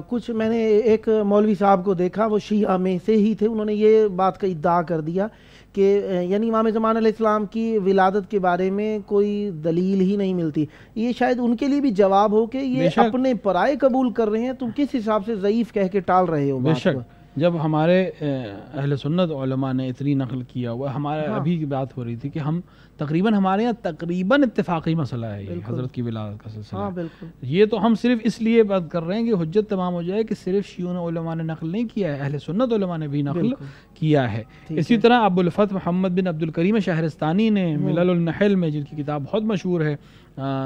کچھ میں نے ایک مولوی صاحب کو دیکھا، وہ شیعہ میں سے ہی تھے، انہوں نے یہ بات کا ادعا کر دیا کہ یعنی امام زمان علیہ السلام کی ولادت کے بارے میں کوئی دلیل ہی نہیں ملتی۔ یہ شاید ان کے لیے بھی جواب ہو کہ یہ اپنے پرائے قبول کر رہے ہیں، تم کس حساب سے ضعیف کہہ کے ٹال رہے ہو؟ بے شک جب ہمارے اہل سنت علماء نے اتنی نقل کیا ہوا، ہمارے ابھی کی بات ہو رہی تھی کہ ہم تقریباً ہمارے یہاں تقریباً اتفاقی مسئلہ ہے یہ حضرت کی ولادت کا سلسلہ۔ یہ تو ہم صرف اس لیے بات کر رہے ہیں کہ حجت تمام ہو جائے کہ صرف شیعوں علماء نے نقل نہیں کیا ہے، اہل سنت علماء نے بھی نقل کیا ہے۔ اسی طرح ابو الفتح محمد بن عبد الکریم شہرستانی نے ملل النحل میں، جن کی کتاب بہت مشہور ہے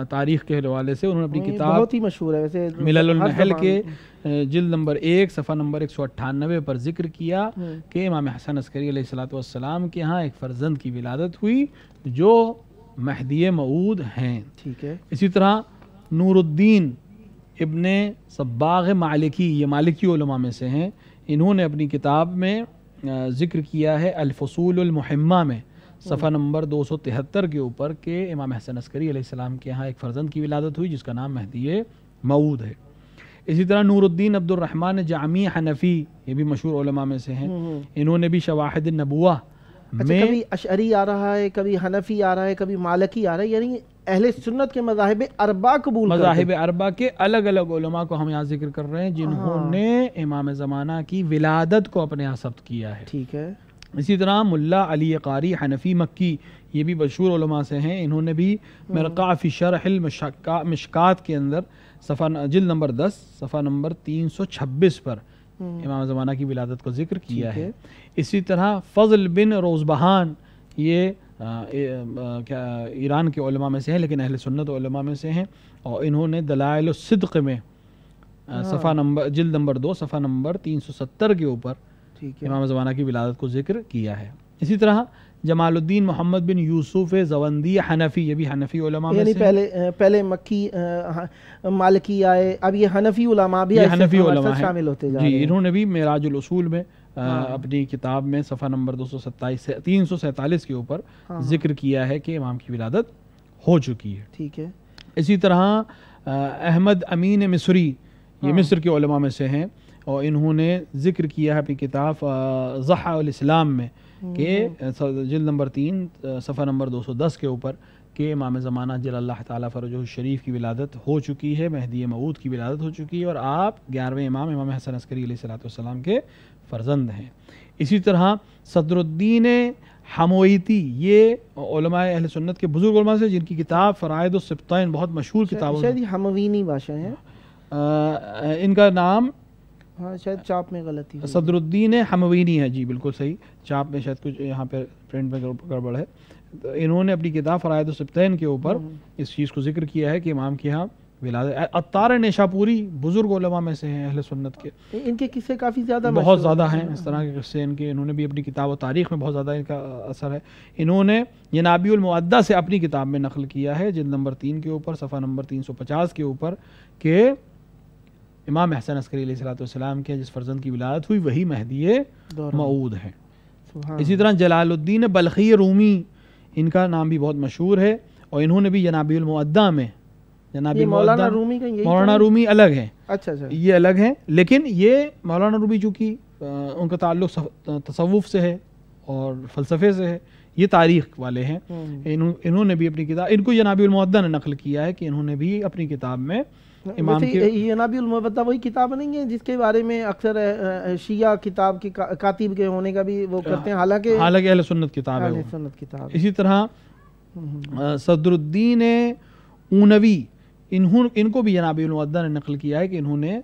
تاریخ کے حوالے سے، انہوں نے اپنی کتاب بہت ہی مشہور ہے ویسے ملل النحل کے جلد نمبر 1 صفحہ نمبر 198 پر ذکر کیا کہ امام حسن عسکری علیہ السلام کے ہاں ایک فرزند کی ولادت ہوئی جو مہدی موعود ہیں۔ ٹھیک ہے۔ اسی طرح نور الدین ابن صباغ مالکی، یہ مالکی علماء میں سے ہیں، انہوں نے اپنی کتاب میں ذکر کیا ہے الفصول المحمہ میں صفحہ نمبر 273 کے اوپر کہ امام حسن عسکری علیہ السلام کے ہاں ایک فرزند کی ولادت ہوئی جس کا نام مہدی موعود ہے۔ اسی طرح نور الدین عبد الرحمن جعمی حنفی، یہ بھی مشہور علماء میں سے ہیں، انہوں نے بھی شواہد النبوہ میں کبھی اشعری آ رہا ہے، کبھی حنفی آ رہا ہے، کبھی مالکی آ رہا ہے، یعنی اہل سنت کے مذاہب اربع قبول کرتے ہیں۔ مذاہب اربع کے الگ الگ علماء کو ہم یہاں ذکر کر رہے ہیں جنہوں نے امام زمانہ کی ولادت کو اپنے یہاں ثبت کیا ہے۔ ٹھیک ہے۔ اسی طرح ملا علی قاری حنفی مکی، یہ بھی مشہور علماء سے ہیں، انہوں نے بھی مرقع فی شرح المشکات کے اندر صفحہ جلد نمبر 10 صفحہ نمبر 326 پر امام زمانہ کی ولادت کو ذکر کیا ہے۔ اسی طرح فضل بن روزبہان، یہ ایران کے علماء میں سے ہیں لیکن اہل سنت علماء میں سے ہیں، اور انہوں نے دلائل الصدق میں صفحہ نمبر جلد نمبر 2 صفحہ نمبر 370 کے اوپر امام زمانہ کی ولادت کو ذکر کیا ہے۔ اسی طرح جمال الدین محمد بن یوسف زوندی حنفی، یہ بھی حنفی علماء میں سے یعنی پہلے مکی مالکی آئے، اب یہ حنفی علماء بھی حنفی علماء شامل ہوتے جا رہے ہیں۔ انہوں نے بھی معراج الاصول میں اپنی کتاب میں صفحہ نمبر 347 کے اوپر ذکر کیا ہے کہ امام کی ولادت ہو چکی ہے۔ ٹھیک ہے۔ اسی طرح احمد امین مصری، یہ مصر کے علماء میں سے ہیں، اور انہوں نے ذکر کیا ہے اپنی کتاب ضحى الاسلام میں کہ جلد نمبر 3 صفحہ نمبر 210 کے اوپر کہ امام زمانہ جل اللہ تعالیٰ فرجہ الشریف کی ولادت ہو چکی ہے، مہدی موعود کی ولادت ہو چکی ہے، اور آپ 11ویں امام حسن عسکری علیہ السلام کے فرزند ہیں۔ اسی طرح صدر الدین حمویتی، یہ علماء اہل سنت کے بزرگ علماء سے، جن کی کتاب فرائض السبطین بہت مشہور کتاب ہے، شاید حموینی باشا ہے ان کا نام، ہاں شاید چاپ میں غلطی ہے، صدر الدین حموینی ہے، جی بالکل صحیح، چاپ میں شاید کچھ یہاں پہ پرنٹ میں گڑبڑ ہے۔ انہوں نے اپنی کتاب فرائض السبطین کے اوپر اس چیز کو ذکر کیا ہے کہ امام کے ہاں ولادت۔ عطار نیشاپوری بزرگ علماء میں سے ہیں اہل سنت کے، ان کے قصے کافی زیادہ بہت زیادہ ہیں اس طرح کے قصے ان کے، انہوں نے بھی اپنی کتاب و تاریخ میں بہت زیادہ ان کا اثر ہے۔ انہوں نے ینابی المعدہ سے اپنی کتاب میں نقل کیا ہے جلد نمبر 3 کے اوپر صفحہ نمبر 350 کے اوپر کہ امام حسن عسکری علیہ السلام کے جس فرزند کی ولادت ہوئی وہی مہدی موعود ہیں۔ اسی طرح جلال الدین بلخی رومی، ان کا نام بھی بہت مشہور ہے، اور انہوں نے بھی جنابی المعدہ میں، جنابی مولانا رومی کا یہی مولانا رومی الگ ہیں، اچھا یہ الگ ہیں، لیکن یہ مولانا رومی چونکہ ان کا تعلق تصوف سے ہے اور فلسفے سے ہے، یہ تاریخ والے ہیں، انہوں نے بھی اپنی کتاب، ان کو جنابی المعدہ نے نقل کیا ہے کہ انہوں نے بھی اپنی کتاب میں امام کے جنابی المعدہ وہی کتاب نہیں ہے جس کے بارے میں اکثر شیعہ کتاب کے کاتب کے ہونے کا بھی وہ کرتے ہیں، حالانکہ اہل سنت کتاب ہے، اہل سنت کتاب۔ اسی طرح صدر الدین اونوی، ان کو بھی جنابی المعدہ نے نقل کیا ہے کہ انہوں نے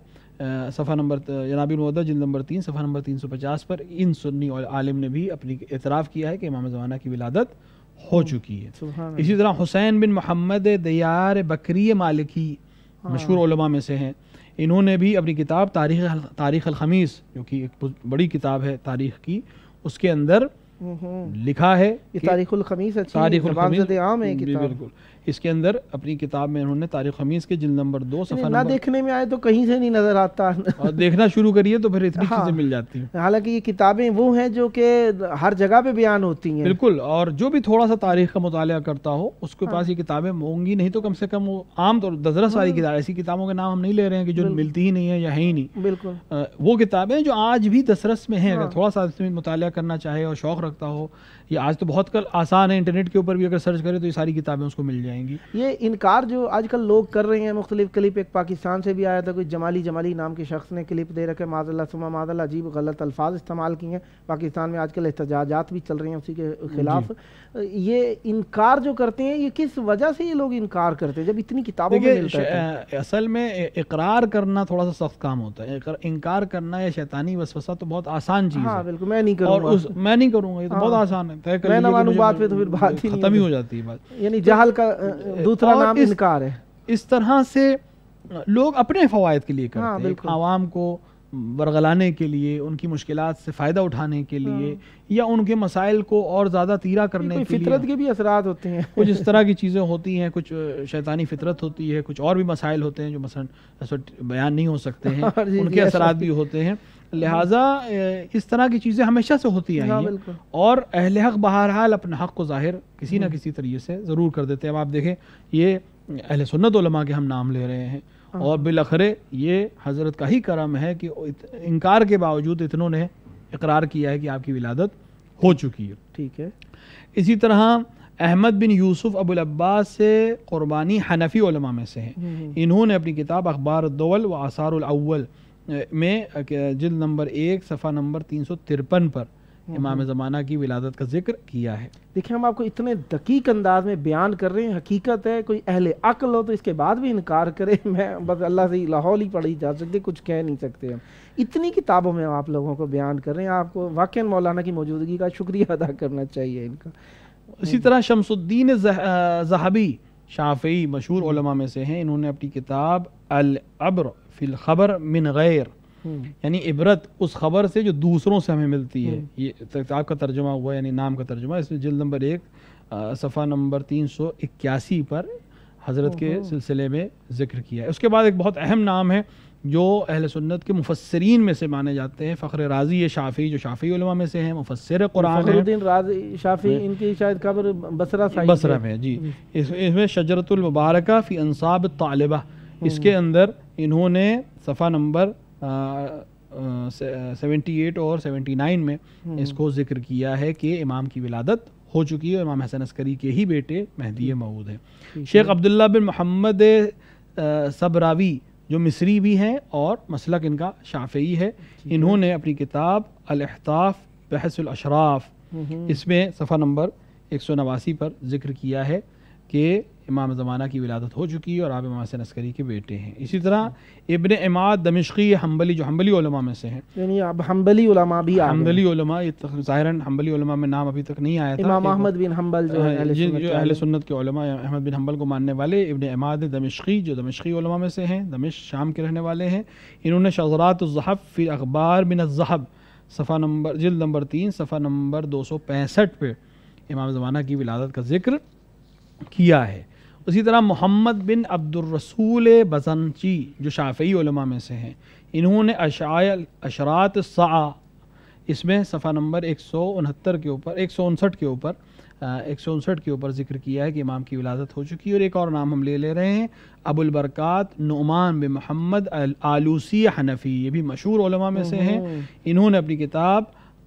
صفحہ نمبر جنابی المعدہ جلد نمبر 3 صفحہ نمبر 350 پر ان سنی عالم نے بھی اپنی اعتراف کیا ہے کہ امام زمانہ کی ولادت ہو چکی ہے۔ اسی طرح حسین بن محمد دیار بکری مالکی مشہور علماء میں سے ہیں، انہوں نے بھی اپنی کتاب تاریخ الخمیس، جو کہ ایک بڑی کتاب ہے تاریخ کی، اس کے اندر لکھا ہے یہ تاریخ الخمیس، تاریخ الخمیس عام ہے کتاب، بالکل، اس کے اندر اپنی کتاب میں انہوں نے تاریخ خمیس کے جلد نمبر 2 صفحہ نہ دیکھنے میں آئے تو کہیں سے نہیں نظر آتا، اور دیکھنا شروع کریے تو پھر اتنی چیزیں مل جاتی ہیں۔ حالانکہ یہ کتابیں وہ ہیں جو کہ ہر جگہ پہ بیان ہوتی ہیں، بالکل، اور جو بھی تھوڑا سا تاریخ کا مطالعہ کرتا ہو اس کے پاس یہ کتابیں ہوں گی، نہیں تو کم سے کم وہ عام طور دزرس والی کتاب، ایسی کتابوں کے نام ہم نہیں لے رہے ہیں کہ جو ملتی ہی نہیں ہے یا ہے ہی نہیں، بالکل وہ کتابیں جو آج بھی دسترس میں ہیں، اگر تھوڑا سا اس میں مطالعہ کرنا چاہے اور شوق رکھتا ہو، یہ آج تو بہت آسان ہے، انٹرنیٹ کے اوپر بھی اگر سرچ کرے تو یہ ساری کتابیں اس کو مل جائیں گی۔ یہ انکار جو آج کل لوگ کر رہے ہیں، مختلف کلپ، ایک پاکستان سے بھی آیا تھا، کوئی جمالی نام کے شخص نے کلپ دے رکھے، معاذ اللہ ثم معاذ اللہ، عجیب غلط الفاظ استعمال کیے ہیں، پاکستان میں آج کل احتجاجات بھی چل رہے ہیں اسی کے خلاف۔ یہ انکار جو کرتے ہیں، یہ کس وجہ سے یہ لوگ انکار کرتے ہیں جب اتنی کتابوں میں ملتا ہے؟ اصل میں اقرار کرنا تھوڑا سا سخت کام ہوتا ہے، انکار کرنا یا شیطانی وسوسہ تو بہت آسان چیز ہے۔ ہاں بالکل، میں نہیں کروں گا، میں نہیں کروں گا، یہ تو بہت آسان ہے، میں نہ مانوں بات پہ تو پھر بات ہی ختم ہی ہو جاتی ہے بات، یعنی جہل کا دوسرا نام انکار ہے۔ اس طرح سے لوگ اپنے فوائد کے لیے کرتے ہیں، عوام کو برگلانے کے لیے، ان کی مشکلات سے فائدہ اٹھانے کے لیے، یا ان کے مسائل کو اور زیادہ تیرا کرنے کے لیے، فطرت کے بھی اثرات ہوتے ہیں، کچھ اس طرح کی چیزیں ہوتی ہیں، کچھ شیطانی فطرت ہوتی ہے، کچھ اور بھی مسائل ہوتے ہیں جو مثلا بیان نہیں ہو سکتے ہیں، ان کے اثرات بھی ہوتے ہیں، لہٰذا اس طرح کی چیزیں ہمیشہ سے ہوتی آئی ہیں، اور اہل حق بہرحال اپنے حق کو ظاہر کسی نہ کسی طریقے سے ضرور کر دیتے ہیں۔ اب آپ دیکھیں، یہ اہل سنت علماء کے ہم نام لے رہے ہیں، اور بالآخر یہ حضرت کا ہی کرم ہے کہ انکار کے باوجود اتنوں نے اقرار کیا ہے کہ آپ کی ولادت ہو چکی ہے۔ ٹھیک ہے۔ اسی طرح احمد بن یوسف ابو العباس سے قربانی حنفی علماء میں سے ہیں، انہوں نے اپنی کتاب اخبار الدول و آثار الاول میں جلد نمبر 1 صفحہ نمبر 353 پر امام زمانہ کی ولادت کا ذکر کیا ہے۔ دیکھیں، ہم آپ کو اتنے دقیق انداز میں بیان کر رہے ہیں، حقیقت ہے کوئی اہل عقل ہو تو اس کے بعد بھی انکار کرے، میں بس اللہ سے لاہور ہی پڑھی جا سکتے، کچھ کہہ نہیں سکتے ہم، اتنی کتابوں میں آپ لوگوں کو بیان کر رہے ہیں، آپ کو واقعا مولانا کی موجودگی کا شکریہ ادا کرنا چاہیے ان کا۔ اسی طرح شمس الدین ذہبی شافعی مشہور علماء میں سے ہیں، انہوں نے اپنی کتاب العبر فی الخبر من غیر، یعنی عبرت اس خبر سے جو دوسروں سے ہمیں ملتی ہے، یہ کتاب کا ترجمہ ہوا، یعنی نام کا ترجمہ، اس میں جلد نمبر 1 صفحہ نمبر 381 پر حضرت کے سلسلے میں ذکر کیا ہے۔ اس کے بعد ایک بہت اہم نام ہے جو اہل سنت کے مفسرین میں سے مانے جاتے ہیں، فخر رازی شافعی، جو شافعی علماء میں سے ہیں، مفسر قرآن ہیں، فخر الدین رازی شافعی، ان کی شاید قبر بصرہ میں، جی، اس میں شجرۃ المبارکہ فی انصاب الطالبہ، اس کے اندر انہوں نے صفحہ نمبر 78 اور 79 میں اس کو ذکر کیا ہے کہ امام کی ولادت ہو چکی ہے، امام حسن عسکری کے ہی بیٹے مہدی موعود ہیں۔ شیخ عبداللہ بن محمد صبراوی جو مصری بھی ہیں اور مسلک ان کا شافعی ہے، انہوں نے اپنی کتاب الاحطاف بحث الاشراف، اس میں صفحہ نمبر 189 پر ذکر کیا ہے کہ امام زمانہ کی ولادت ہو چکی ہے اور آپ امام حسن عسکری کے بیٹے ہیں۔ اسی طرح ابن عماد دمشقی حنبلی، جو حنبلی علماء میں سے ہیں، یعنی اب حنبلی علماء بھی حنبلی علماء، ظاہراً حنبلی علماء میں نام ابھی تک نہیں آیا تھا، امام احمد بن حنبل جو اہل سنت کے علماء، احمد بن حنبل کو ماننے والے، ابن عماد دمشقی جو دمشقی علماء میں سے ہیں، دمشق شام کے رہنے والے ہیں، انہوں نے شذرات الذہب فی اخبار من الذہب صفحہ نمبر جلد نمبر 3 صفحہ نمبر 265 پہ امام زمانہ کی ولادت کا ذکر کیا ہے۔ اسی طرح محمد بن عبد الرسول بزنچی جو شافعی علماء میں سے ہیں، انہوں نے اشراط الساعہ اس میں صفحہ نمبر 169 کے اوپر 159 کے اوپر ذکر کیا ہے کہ امام کی ولادت ہو چکی ہے۔ اور ایک اور نام ہم لے رہے ہیں، ابو البرکات نعمان بن محمد آلوسی حنفی، یہ بھی مشہور علماء میں سے ہیں۔ انہوں نے اپنی کتاب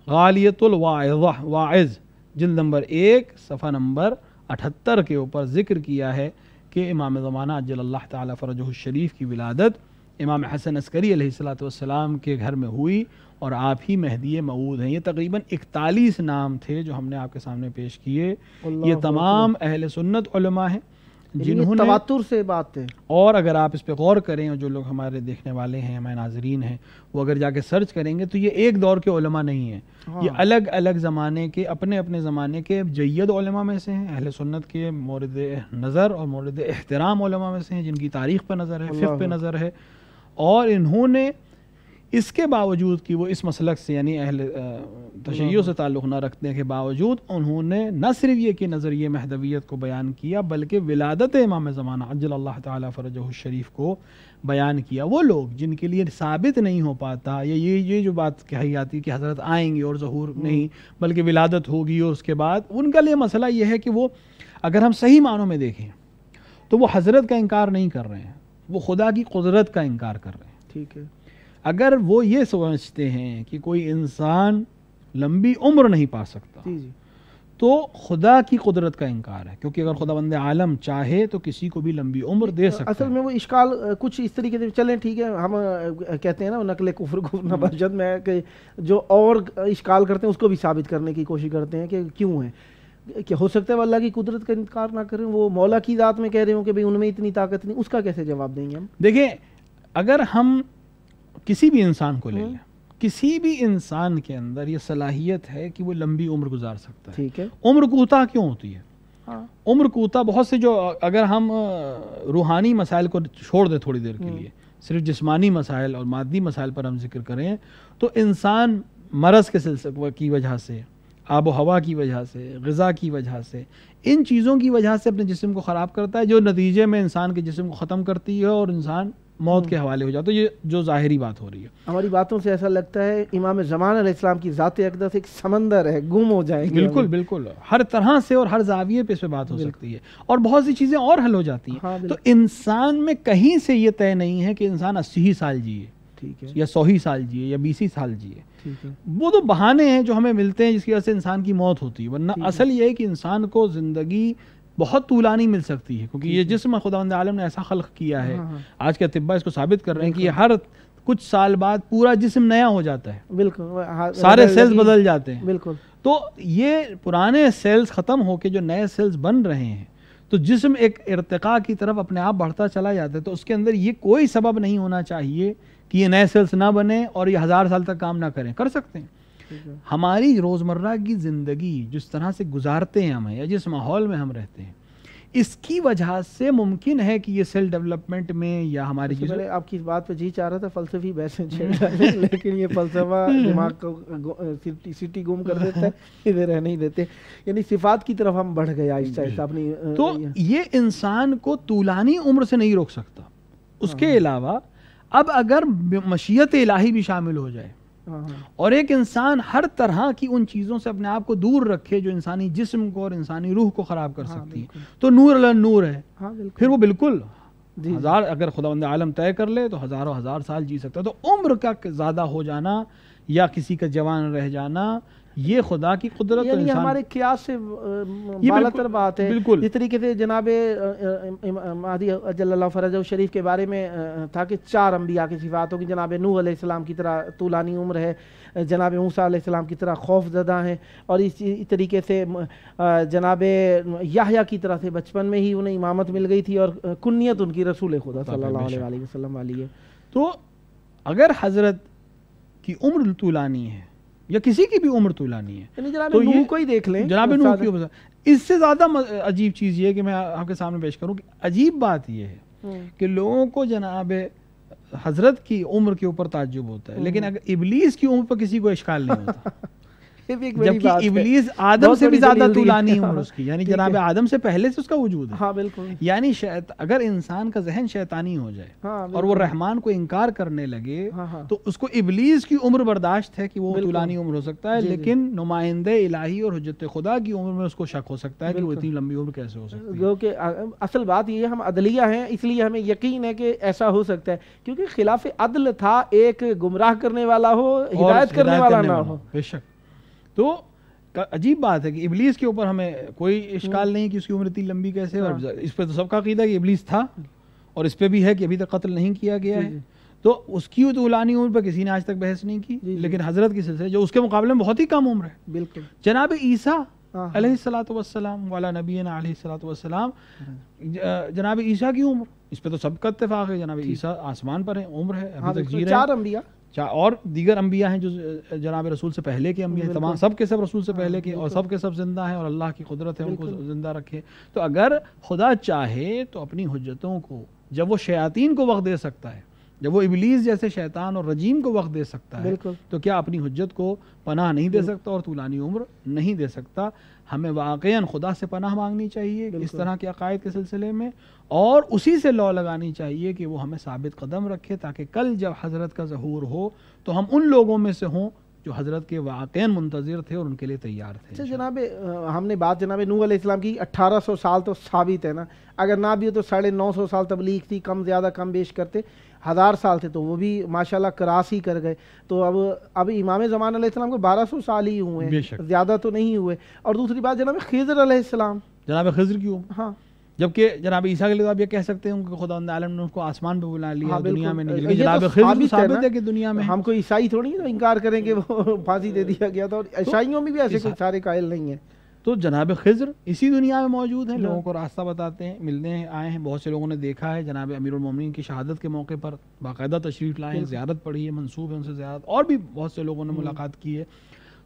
غالیۃ الواعظ جلد نمبر 1 صفحہ نمبر 78 کے اوپر ذکر کیا ہے کہ امام زمانہ عجل اللہ تعالی فرجہ الشریف کی ولادت امام حسن عسکری علیہ السلام کے گھر میں ہوئی اور آپ ہی مہدی موعود ہیں۔ یہ تقریباً 41 نام تھے جو ہم نے آپ کے سامنے پیش کیے۔ یہ تمام اہل سنت علماء ہیں جنہوں نے تواتر سے بات ہے، اور اگر آپ اس پہ غور کریں اور جو لوگ ہمارے دیکھنے والے ہیں، ہمارے ناظرین ہیں، وہ اگر جا کے سرچ کریں گے تو یہ ایک دور کے علماء نہیں ہیں، یہ الگ الگ زمانے کے اپنے اپنے زمانے کے جید علماء میں سے ہیں، اہل سنت کے مورد نظر اور مورد احترام علماء میں سے ہیں، جن کی تاریخ پہ نظر ہے، فقہ پہ نظر ہے، اور انہوں نے اس کے باوجود کہ وہ اس مسلک سے یعنی اہل تشیع سے تعلق نہ رکھنے کے باوجود انہوں نے نہ صرف یہ کہ نظریہ مہدویت کو بیان کیا بلکہ ولادت امام زمانہ عجل اللہ تعالی فرجہ الشریف کو بیان کیا۔ وہ لوگ جن کے لیے ثابت نہیں ہو پاتا یا یہ جو بات کہی جاتی ہے کہ حضرت آئیں گے اور ظہور نہیں بلکہ ولادت ہوگی اور اس کے بعد، ان کا لیے مسئلہ یہ ہے کہ وہ اگر ہم صحیح معنوں میں دیکھیں تو وہ حضرت کا انکار نہیں کر رہے ہیں، وہ خدا کی قدرت کا انکار کر رہے ہیں۔ ٹھیک ہے، اگر وہ یہ سمجھتے ہیں کہ کوئی انسان لمبی عمر نہیں پا سکتا تو خدا کی قدرت کا انکار ہے، کیونکہ اگر خداوند عالم چاہے تو کسی کو بھی لمبی عمر دے سکتا ہے۔ اصل میں وہ اشکال کچھ اس طریقے سے چلیں، ٹھیک ہے، ہم کہتے ہیں نا نقل کفر نہ برجت میں کہ جو اور اشکال کرتے ہیں اس کو بھی ثابت کرنے کی کوشش کرتے ہیں کہ کیوں ہے، کہ ہو سکتا ہے وہ اللہ کی قدرت کا انکار نہ کریں، وہ مولا کی ذات میں کہہ رہے ہوں کہ بھئی ان میں اتنی طاقت نہیں، اس کا کیسے جواب دیں گے ہم؟ دیکھیں، اگر ہم کسی بھی انسان کو لے لیں، کسی بھی انسان کے اندر یہ صلاحیت ہے کہ وہ لمبی عمر گزار سکتا ہے۔ ٹھیک ہے، عمر کوتاہ کیوں ہوتی ہے؟ عمر کوتاہ بہت سے جو اگر ہم روحانی مسائل کو چھوڑ دیں تھوڑی دیر کے لیے، صرف جسمانی مسائل اور مادی مسائل پر ہم ذکر کریں تو انسان مرض کے سلسلے کی وجہ سے، آب و ہوا کی وجہ سے، غذا کی وجہ سے، ان چیزوں کی وجہ سے اپنے جسم کو خراب کرتا ہے، جو نتیجے میں انسان کے جسم کو ختم کرتی ہے اور انسان موت کے حوالے ہو جاتا ہے۔ یہ جو ظاہری بات ہو رہی ہے، ہماری باتوں سے ایسا لگتا ہے امام زمان علیہ السلام کی ذات اقدس ایک سمندر ہے، گم ہو جائیں گے۔ بالکل بالکل، ہر طرح سے اور ہر زاویے پہ اس پہ بات ہو سکتی ہے اور بہت سی چیزیں اور حل ہو جاتی ہیں۔ تو انسان میں کہیں سے یہ طے نہیں ہے کہ انسان 80 سال جیے، ٹھیک ہے، یا 100 سال جیے یا 20 سال جیے، وہ تو بہانے ہیں جو ہمیں ملتے ہیں جس کی وجہ سے انسان کی موت ہوتی ہے، ورنہ اصل یہ ہے کہ انسان کو زندگی بہت طولانی مل سکتی ہے، کیونکہ یہ جسم خداوند عالم نے ایسا خلق کیا ہے۔ آج کے اطباء اس کو ثابت کر رہے ہیں کہ ہر کچھ سال بعد پورا جسم نیا ہو جاتا ہے، بالکل، سارے سیلز بدل جاتے ہیں۔ بالکل، تو یہ پرانے سیلز ختم ہو کے جو نئے سیلز بن رہے ہیں تو جسم ایک ارتقاء کی طرف اپنے آپ بڑھتا چلا جاتا ہے، تو اس کے اندر یہ کوئی سبب نہیں ہونا چاہیے کہ یہ نئے سیلز نہ بنے اور یہ 1000 سال تک کام نہ کریں، کر سکتے ہیں۔ ہماری روزمرہ کی زندگی جس طرح سے گزارتے ہیں ہم یا جس ماحول میں ہم رہتے ہیں، اس کی وجہ سے ممکن ہے کہ یہ سیل ڈیولپمنٹ میں یا ہماری آپ کی اس بات پہ جی چاہ رہا تھا فلسفی بحثیں چھیڑ رہے ہیں، لیکن یہ فلسفہ دماغ کو سٹی گم کر دیتا ہے، ادھر رہ نہیں دیتے، یعنی صفات کی طرف ہم بڑھ گئے آہستہ آہستہ اپنی۔ تو یہ انسان کو طولانی عمر سے نہیں روک سکتا۔ اس کے علاوہ اب اگر مشیت الہی بھی شامل ہو جائے اور ایک انسان ہر طرح کی ان چیزوں سے اپنے آپ کو دور رکھے جو انسانی جسم کو اور انسانی روح کو خراب کر سکتی ہیں، تو نور علی نور ہے، پھر وہ بالکل ہزار اگر خداوند عالم طے کر لے تو ہزاروں ہزار سال جی سکتا ہے۔ تو عمر کا زیادہ ہو جانا یا کسی کا جوان رہ جانا یہ خدا کی قدرت، یعنی ہمارے قیاس سے بالا تر بات ہے۔ اس طریقے سے جناب مہدی اجل اللہ فرجہ شریف کے بارے میں تھا کہ 4 انبیاء کی صفات ہوگی، جناب نوح علیہ السلام کی طرح طولانی عمر ہے، جناب موسیٰ علیہ السلام کی طرح خوف زدہ ہیں، اور اسی طریقے سے جناب یحییٰ کی طرح سے بچپن میں ہی انہیں امامت مل گئی تھی اور کنیت ان کی رسول خدا صلی اللہ علیہ وسلم والی ہے۔ تو اگر حضرت کی عمر طولانی ہے یا کسی کی بھی عمر طولانی ہے، یعنی جناب نوح کو ہی دیکھ لیں، جناب نوح کی عمر، اس سے زیادہ عجیب چیز یہ ہے کہ میں آپ کے سامنے پیش کروں کہ عجیب بات یہ ہے کہ لوگوں کو جناب حضرت کی عمر کے اوپر تعجب ہوتا ہے، لیکن اگر ابلیس کی عمر پر کسی کو اشکال نہیں ہوتا۔ یہ بھی ایک بڑی بات جبکہ ہے. ابلیس آدم سے بھی زیادہ طولانی عمر اس کی، یعنی ٹھیک جناب ہے. آدم سے پہلے سے اس کا وجود ہے. ہاں بالکل. یعنی اگر انسان کا ذہن شیطانی ہو جائے ہاں اور وہ رحمان کو انکار کرنے لگے ہاں ہاں تو اس کو ابلیس کی عمر برداشت ہے کہ وہ بالکل. طولانی عمر ہو سکتا ہے، جی جی. لیکن نمائندے الہی اور حجت خدا کی عمر میں اس کو شک ہو سکتا ہے کہ وہ بالکل. اتنی لمبی عمر کیسے ہو سکتی ہے. کیونکہ اصل بات یہ ہے ہم عدلیہ ہیں، اس لیے ہمیں یقین ہے کہ ایسا ہو سکتا ہے، کیونکہ خلاف عدل تھا ایک گمراہ کرنے والا ہو ہدایت کرنے والا نہ ہو. بے شک. تو عجیب بات ہے کہ ابلیس کے اوپر ہمیں کوئی اشکال نہیں کہ اس کی عمر اتنی لمبی کیسے، اور اس پہ تو سب کا عقیدہ کہ ابلیس تھا، اور اس پہ بھی ہے کہ ابھی تک قتل نہیں کیا گیا ہے، تو اس کی طولانی عمر پہ کسی نے آج تک بحث نہیں کی. لیکن حضرت کی سلسلے جو اس کے مقابلے میں بہت ہی کم عمر ہے. بالکل. جناب عیسیٰ علیہ الصلوۃ والسلام والا نبینا علیہ الصلوۃ والسلام، جناب عیسیٰ کی عمر اس پہ تو سب کا اتفاق ہے، جناب عیسیٰ آسمان پر ہیں، عمر ہے، ابھی تک جی رہے ہیں. 4 انبیاء اور دیگر انبیاء ہیں جو جناب رسول سے پہلے کے انبیاء ہیں، تمام سب کے سب رسول سے پہلے کے، اور سب کے سب زندہ ہیں، اور اللہ کی قدرت ہے ان کو زندہ رکھے. تو اگر خدا چاہے تو اپنی حجتوں کو، جب وہ شیاطین کو وقت دے سکتا ہے، جب وہ ابلیس جیسے شیطان اور رجیم کو وقت دے سکتا ہے، تو کیا اپنی حجت کو پناہ نہیں دے سکتا اور طولانی عمر نہیں دے سکتا؟ ہمیں واقعاً خدا سے پناہ مانگنی چاہیے اس طرح کے عقائد کے سلسلے میں، اور اسی سے لو لگانی چاہیے کہ وہ ہمیں ثابت قدم رکھے، تاکہ کل جب حضرت کا ظہور ہو تو ہم ان لوگوں میں سے ہوں جو حضرت کے واقعاً منتظر تھے اور ان کے لیے تیار تھے. اچھا جناب، ہم نے بات جناب نوح علیہ السلام کی، 1800 سال تو ثابت ہے نا، اگر نہ بھی ہو تو 950 سال تبلیغ تھی، کم زیادہ کم بیش کرتے 1000 سال تھے تو وہ بھی ماشاءاللہ کراس ہی کر گئے. تو اب امام زمان علیہ السلام کو 1200 سال ہی ہوئے ہیں، زیادہ تو نہیں ہوئے. اور دوسری بات جناب خضر علیہ السلام، جناب خضر کی عمر، ہاں، جبکہ جناب عیسیٰ کے لیے آپ یہ کہہ سکتے ہیں کہ خدا عالم نے ان کو آسمان پہ بلا لیا، دنیا میں نہیں، لیکن جناب خضر تو ثابت ہے کہ دنیا میں. ہم کوئی عیسائی تھوڑی انکار کریں کہ وہ پھانسی دے دیا گیا تھا، اور عیسائیوں میں بھی ایسے کوئی سارے قائل نہیں ہیں. تو جناب خضر اسی دنیا میں موجود ہیں، لوگوں کو راستہ بتاتے ہیں، ملنے آئے ہیں. بہت سے لوگوں نے دیکھا ہے جناب امیر المومنین کی شہادت کے موقع پر باقاعدہ تشریف لائے ہیں، زیارت پڑھی ہے، منسوب ہے ان سے زیارت، اور بھی بہت سے لوگوں نے ملاقات کی ہے.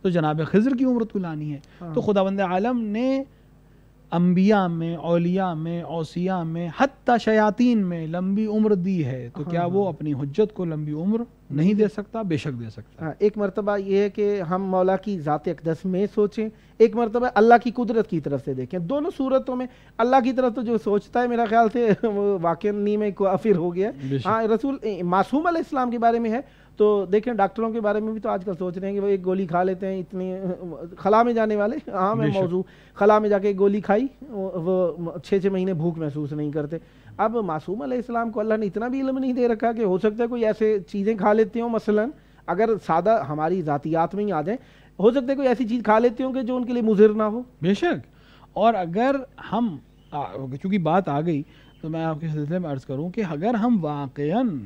تو جناب خضر کی عمر طولانی ہے. تو خداوند عالم نے انبیاء میں، اولیاء میں، اوصیاء میں، حتی شیاطین میں لمبی عمر دی ہے، تو کیا وہ اپنی حجت کو لمبی عمر نہیں دے سکتا؟ بے شک دے سکتا ہے. ایک مرتبہ یہ ہے کہ ہم مولا کی ذات اقدس میں سوچیں، ایک مرتبہ اللہ کی قدرت کی طرف سے دیکھیں. دونوں صورتوں میں اللہ کی طرف تو جو سوچتا ہے میرا خیال سے وہ واقعی میں کافر ہو گیا. ہاں، رسول معصوم علیہ السلام کے بارے میں ہے تو دیکھیں، ڈاکٹروں کے بارے میں بھی تو آج کل سوچ رہے ہیں کہ وہ ایک گولی کھا لیتے ہیں، اتنی خلا میں جانے والے، ہاں میں موضوع خلا میں جا کے ایک گولی کھائی، وہ 6 مہینے بھوک محسوس نہیں کرتے. اب معصوم علیہ السلام کو اللہ نے اتنا بھی علم نہیں دے رکھا کہ ہو سکتا ہے کوئی ایسے چیزیں کھا لیتے ہوں، مثلا اگر سادہ ہماری ذاتیات میں ہی آ جائیں، ہو سکتا ہے کوئی ایسی چیز کھا لیتے ہوں کہ جو ان کے لیے مضر نہ ہو. بے شک. اور اگر ہم چونکہ بات آ گئی تو میں آپ کے سلسلے میں عرض کروں کہ اگر ہم واقعاً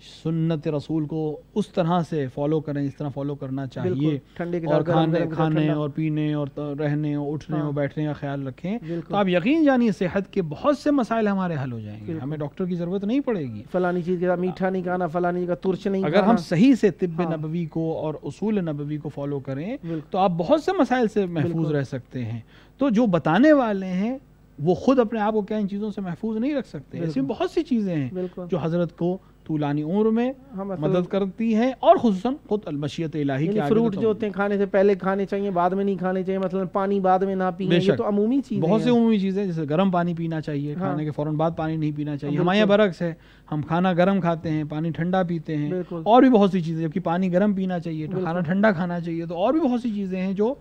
سنت رسول کو اس طرح سے فالو کریں جس طرح فالو کرنا چاہیے، اور کھانے اور پینے اور رہنے اور اٹھنے اور بیٹھنے کا خیال رکھیں، تو آپ یقین جانیے صحت کے بہت سے مسائل ہمارے حل ہو جائیں گے، ہمیں ڈاکٹر کی ضرورت نہیں پڑے گی. فلانی چیز کا میٹھا نہیں کھانا، فلانی کا ترش نہیں کھانا. اگر ہم صحیح سے طب نبوی کو اور اصول نبوی کو فالو کریں تو آپ بہت سے مسائل سے محفوظ رہ سکتے ہیں. تو جو بتانے والے ہیں وہ خود اپنے آپ کو کیا ان چیزوں سے محفوظ نہیں رکھ سکتے. ایسی بہت سی چیزیں ہیں جو حضرت کو طولانی عمر میں مدد کرتی ہیں، اور خصوصاً خود المشیت الہی کے آگے. فروٹ جو ہوتے ہیں کھانے سے پہلے کھانے چاہیے، بعد میں نہیں کھانے چاہیے، مثلا پانی بعد میں نہ پینا، یہ تو عمومی چیزیں ہیں. بہت سی عمومی چیزیں جیسے گرم پانی پینا چاہیے، کھانے کے فوراً بعد پانی نہیں پینا چاہیے. ہمارے یہاں برعکس ہے، ہم کھانا گرم کھاتے ہیں، پانی ٹھنڈا پیتے ہیں، اور بھی بہت سی چیزیں، جبکہ پانی گرم پینا چاہیے، کھانا ٹھنڈا کھانا چاہیے. تو اور بھی بہت سی چیزیں ہیں جو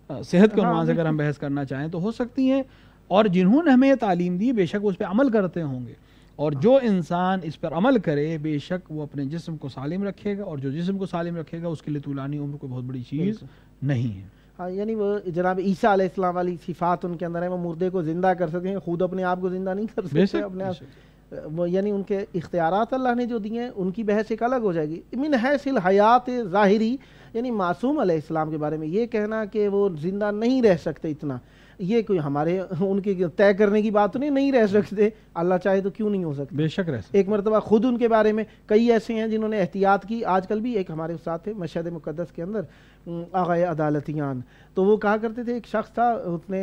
صحت کے عنوان سے اگر ہم بحث کرنا چاہیں تو ہو سکتی ہیں، اور جنہوں نے ہمیں یہ تعلیم دی بے شک اس پہ عمل کرتے ہوں گے. اور جو انسان اس پر عمل کرے بے شک وہ اپنے جسم کو سالم رکھے گا، اور جو جسم کو سالم رکھے گا اس کے لیے طولانی عمر کوئی بہت بڑی چیز نہیں ہے. ہاں، یعنی وہ جناب عیسیٰ علیہ السلام والی صفات ان کے اندر ہے، وہ مردے کو زندہ کر سکتے ہیں، خود اپنے آپ کو زندہ نہیں کر سکتے اپنے آپ. وہ یعنی ان کے اختیارات اللہ نے جو دیے ہیں ان کی بحث ایک الگ ہو جائے گی. من حیث الحیات ظاہری، یعنی معصوم علیہ السلام کے بارے میں یہ کہنا کہ وہ زندہ نہیں رہ سکتے اتنا، یہ کوئی ہمارے ان کی طے کرنے کی بات نہیں رہ سکتے. اللہ چاہے تو کیوں نہیں ہو سکتے، بے شک رہ سکتے. ایک مرتبہ خود ان کے بارے میں کئی ایسے ہیں جنہوں نے احتیاط کی. آج کل بھی ایک ہمارے استاد تھے مشہد مقدس کے اندر، آغائے عدالتیان. تو وہ کہا کرتے تھے, ایک شخص تھا, اس نے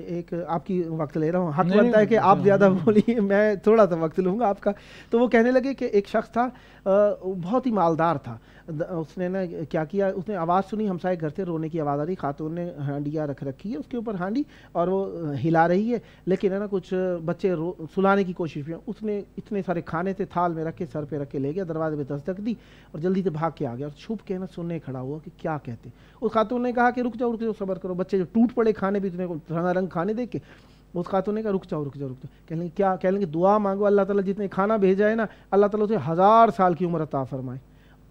ایک, آپ کی وقت لے رہا ہوں, حق بنتا ہے کہ آپ زیادہ بولیے, میں تھوڑا سا وقت لوں گا آپ کا. تو وہ کہنے لگے کہ ایک شخص تھا بہت ہی مالدار تھا, اس نے نا کیا کیا, اس نے آواز سنی, ہمسائے گھر سے رونے کی آواز آ رہی, خاتون نے ہانڈیاں رکھ رکھی ہے, اس کے اوپر ہانڈی, اور وہ ہلا رہی ہے, لیکن ہے نا کچھ بچے سلانے کی کوشش کی. اس نے اتنے سارے کھانے تھے تھال میں رکھ کے, سر پہ رکھ کے لے گیا, دروازے پہ دستک دی اور جلدی سے بھاگ کے آ گیا, اور چھپ کے نا سننے کھڑا ہوا کہ کیا کہتے. اس خاتون نے کہا کہ رک جاؤ صبر کرو, بچے جو ٹوٹ پڑے کھانے بھی, اتنے رنگا رنگ کھانے دیکھ کے. اس خاتون نے کہا رک جاؤ. کہنے کیا, کہہ لیں گے دعا مانگو, اللہ تعالیٰ جتنے کھانا بھیجا ہے نا, اللہ تعالیٰ اسے 1000 سال کی عمر عطا فرمائے.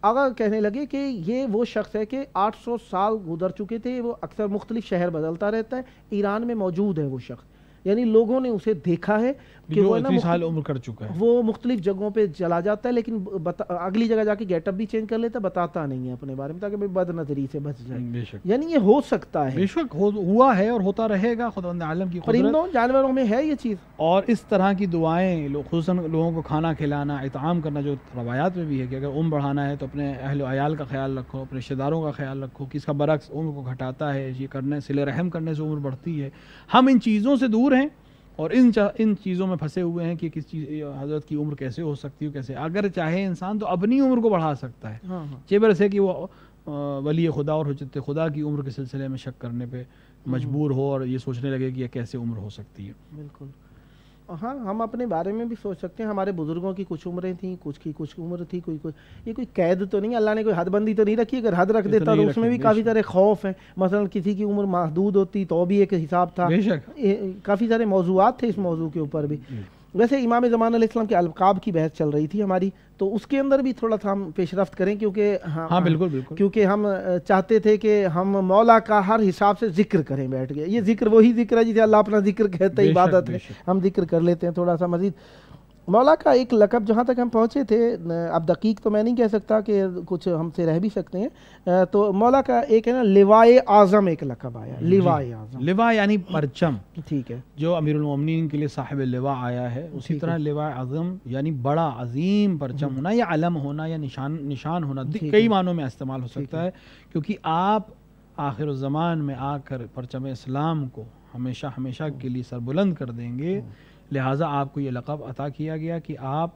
آگا کہنے لگے کہ یہ وہ شخص ہے کہ 800 سال گزر چکے تھے, وہ اکثر مختلف شہر بدلتا رہتا ہے, ایران میں موجود ہے وہ شخص, یعنی لوگوں نے اسے دیکھا ہے کہ وہ اتنی سال عمر کر چکا ہے, وہ مختلف جگہوں پہ چلا جاتا ہے, لیکن اگلی جگہ جا کے گیٹ اپ بھی چینج کر لیتا ہے, بتاتا نہیں ہے اپنے بارے میں تاکہ بد نظری سے بچ جائے. یعنی یہ ہو سکتا ہے, بے شک ہوا ہے اور ہوتا رہے گا, خداوند عالم کی قدرت. پرندوں جانوروں میں ہے یہ چیز. اور اس طرح کی دعائیں, خصوصاً لوگوں کو کھانا کھلانا, اطعام کرنا, جو روایات میں بھی ہے کہ اگر عمر بڑھانا ہے تو اپنے اہل و عیال کا خیال رکھو, اپنے رشتہ داروں کا خیال رکھو, کہ اس کا برعکس عمر کو گھٹاتا ہے, یہ کرنے صلہ رحم کرنے سے عمر بڑھتی ہے. ہم ان چیزوں سے دور ہیں اور ان چیزوں میں پھنسے ہوئے ہیں کہ کس چیز حضرت کی عمر کیسے ہو سکتی ہے, کیسے, اگر چاہے انسان تو اپنی عمر کو بڑھا سکتا ہے, چبر سے کہ وہ ولی خدا اور حجت خدا کی عمر کے سلسلے میں شک کرنے پہ مجبور ہو اور یہ سوچنے لگے کہ یہ کیسے عمر ہو سکتی ہے. بالکل. ہاں, ہم اپنے بارے میں بھی سوچ سکتے ہیں, ہمارے بزرگوں کی کچھ عمریں تھیں, کچھ کی کچھ عمر تھی, یہ کوئی قید تو نہیں, اللہ نے کوئی حد بندی تو نہیں رکھی. اگر حد رکھ دیتا تو اس میں بھی کافی سارے خوف ہیں, مثلا کسی کی عمر محدود ہوتی تو بھی ایک حساب تھا, کافی سارے موضوعات تھے اس موضوع کے اوپر بھی. ویسے امام زمان علیہ السلام کے القاب کی بحث چل رہی تھی ہماری, تو اس کے اندر بھی تھوڑا سا ہم پیش رفت کریں, کیونکہ ہاں بالکل, کیونکہ ہم چاہتے تھے کہ ہم مولا کا ہر حساب سے ذکر کریں بیٹھ گئے. یہ ذکر وہی ذکر ہے جسے اللہ اپنا ذکر کہتا ہے, عبادت ہے, ہم ذکر کر لیتے ہیں تھوڑا سا مزید. مولا کا ایک لقب جہاں تک ہم پہنچے تھے, اب دقیق تو میں نہیں کہہ سکتا کہ کچھ ہم سے رہ بھی سکتے ہیں, تو مولا کا ایک ہے نا لوائے اعظم ایک لقب آیا, لوائے اعظم. لوا یعنی پرچم, ٹھیک ہے, جو امیر المومنین کے لیے صاحب لوا آیا ہے, اسی طرح لوائے اعظم یعنی بڑا عظیم پرچم ہونا, یا علم ہونا, یا نشان ہونا, کئی معنوں میں استعمال ہو سکتا ہے, کیونکہ آپ آخر الزمان میں آ کر پرچم اسلام کو ہمیشہ کے لیے سربلند کر دیں گے. لہٰذا آپ کو یہ لقب عطا کیا گیا کہ آپ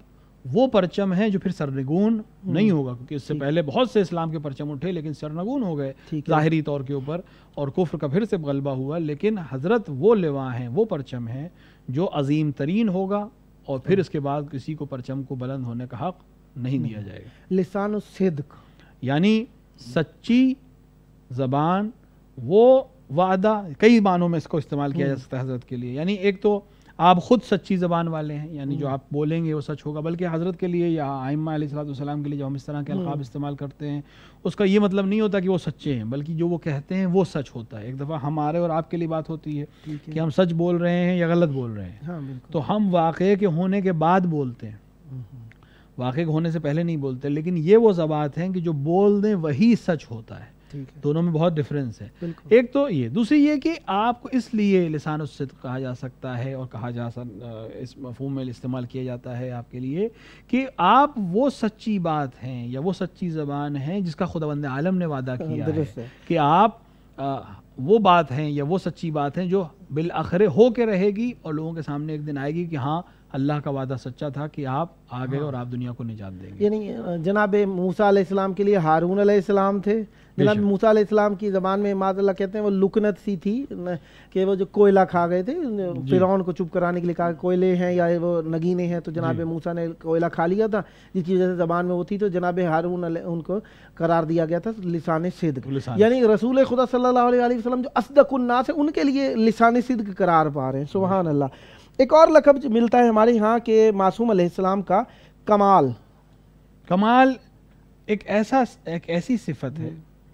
وہ پرچم ہیں جو پھر سرنگون نہیں ہوگا, کیونکہ اس سے پہلے بہت سے اسلام کے پرچم اٹھے لیکن سرنگون ہو گئے ظاہری طور کے اوپر, اور کفر کا پھر سے غلبہ ہوا. لیکن حضرت وہ لواء ہیں, وہ پرچم ہیں جو عظیم ترین ہوگا, اور پھر اس کے بعد کسی کو پرچم کو بلند ہونے کا حق نہیں دیا جائے گا. لسان الصدق یعنی سچی زبان, وہ وعدہ, کئی معنوں میں اس کو استعمال کیا جا سکتا ہے حضرت کے لیے. یعنی ایک تو آپ خود سچی زبان والے ہیں, یعنی جو آپ بولیں گے وہ سچ ہوگا, بلکہ حضرت کے لیے یا ائمہ علیہ السلام کے لیے جو ہم اس طرح کے القاب استعمال کرتے ہیں, اس کا یہ مطلب نہیں ہوتا کہ وہ سچے ہیں, بلکہ جو وہ کہتے ہیں وہ سچ ہوتا ہے. ایک دفعہ ہمارے اور آپ کے لیے بات ہوتی ہے کہ ہم سچ بول رہے ہیں یا غلط بول رہے ہیں, تو ہم واقعے کے ہونے کے بعد بولتے ہیں, واقعے کے ہونے سے پہلے نہیں بولتے. لیکن یہ وہ ضابط ہیں کہ جو بول دیں وہی سچ ہوتا ہے, دونوں میں بہت ڈفرینس ہے. ایک تو یہ, دوسری یہ کہ آپ کو اس لیے لسان الصدق کہا جا سکتا ہے, اور کہا جا اس مفہوم میں استعمال کیا جاتا ہے آپ کے لیے, کہ آپ وہ سچی بات ہیں یا وہ سچی زبان ہیں جس کا خداوند عالم نے وعدہ کیا ہے کہ آپ وہ بات ہیں یا وہ سچی بات ہیں جو بالآخر ہو کے رہے گی, اور لوگوں کے سامنے ایک دن آئے گی کہ ہاں اللہ کا وعدہ سچا تھا کہ آپ آ گئے اور آپ دنیا کو نجات دیں گے. یعنی جناب موسیٰ علیہ السلام کے لیے ہارون علیہ السلام تھے. جناب موسیٰ علیہ السلام کی زبان میں معاذ اللہ کہتے ہیں وہ لکنت سی تھی کہ وہ جو کوئلہ کھا گئے تھے, فرعون کو چپ کرانے کے لیے کہا کوئلے ہیں یا وہ نگینے ہیں, تو جناب موسیٰ نے کوئلہ کھا لیا تھا, جس کی وجہ سے زبان میں وہ تھی, تو جناب ہارون ان کو قرار دیا گیا تھا لسان صدق. یعنی رسول خدا صلی اللہ علیہ وسلم جو اصدق الناس ہے, ان کے لیے لسان صدق قرار پا رہے ہیں. سبحان اللہ. ایک اور لقب ملتا ہے ہمارے ہاں کہ معصوم علیہ السلام کا کمال. کمال ایک ایسی صفت ہے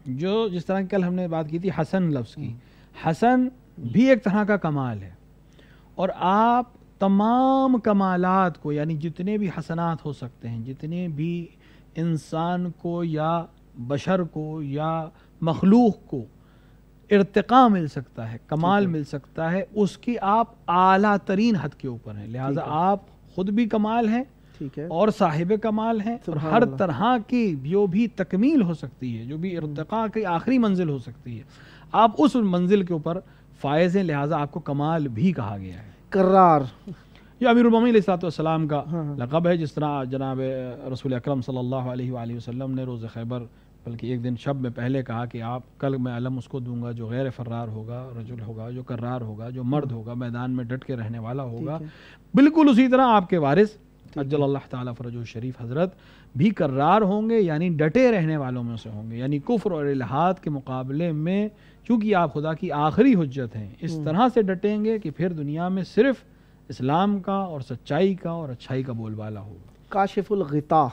جو, جس طرح کل ہم نے بات کی تھی حسن لفظ کی, حسن بھی ایک طرح کا کمال ہے, اور آپ تمام کمالات کو, یعنی جتنے بھی حسنات ہو سکتے ہیں, جتنے بھی انسان کو یا بشر کو یا مخلوق کو ارتقاء مل سکتا ہے, کمال مل سکتا ہے, اس کی آپ اعلیٰ ترین حد کے اوپر ہیں. لہٰذا آپ خود بھی کمال ہیں ٹھیک ہے، اور صاحب کمال ہیں، اور سبحان ہر اللہ۔ طرح کی جو بھی تکمیل ہو سکتی ہے، جو بھی ارتقاء کی آخری منزل ہو سکتی ہے، آپ اس منزل کے اوپر فائز ہیں، لہٰذا آپ کو کمال بھی کہا گیا ہے۔ کرار، یہ امیر المومنین علیہ الصلوۃ والسلام کا ہاں۔ لقب ہے، جس طرح جناب رسول اکرم صلی اللہ علیہ وآلہ وسلم نے روز خیبر بلکہ ایک دن شب میں پہلے کہا کہ آپ کل میں علم اس کو دوں گا جو غیر فرار ہوگا، رجل ہوگا، جو کرار ہوگا، جو مرد ہوگا، میدان میں ڈٹ کے رہنے والا ہوگا۔ بالکل اسی طرح آپ کے وارث عجل اللہ تعالیٰ فرجہ الشریف حضرت بھی کرار ہوں گے، یعنی ڈٹے رہنے والوں میں سے ہوں گے، یعنی کفر اور الحاد کے مقابلے میں چونکہ آپ خدا کی آخری حجت ہیں، اس طرح سے ڈٹیں گے کہ پھر دنیا میں صرف اسلام کا اور سچائی کا اور اچھائی کا بول بالا ہوگا۔ کاشف الغطاء،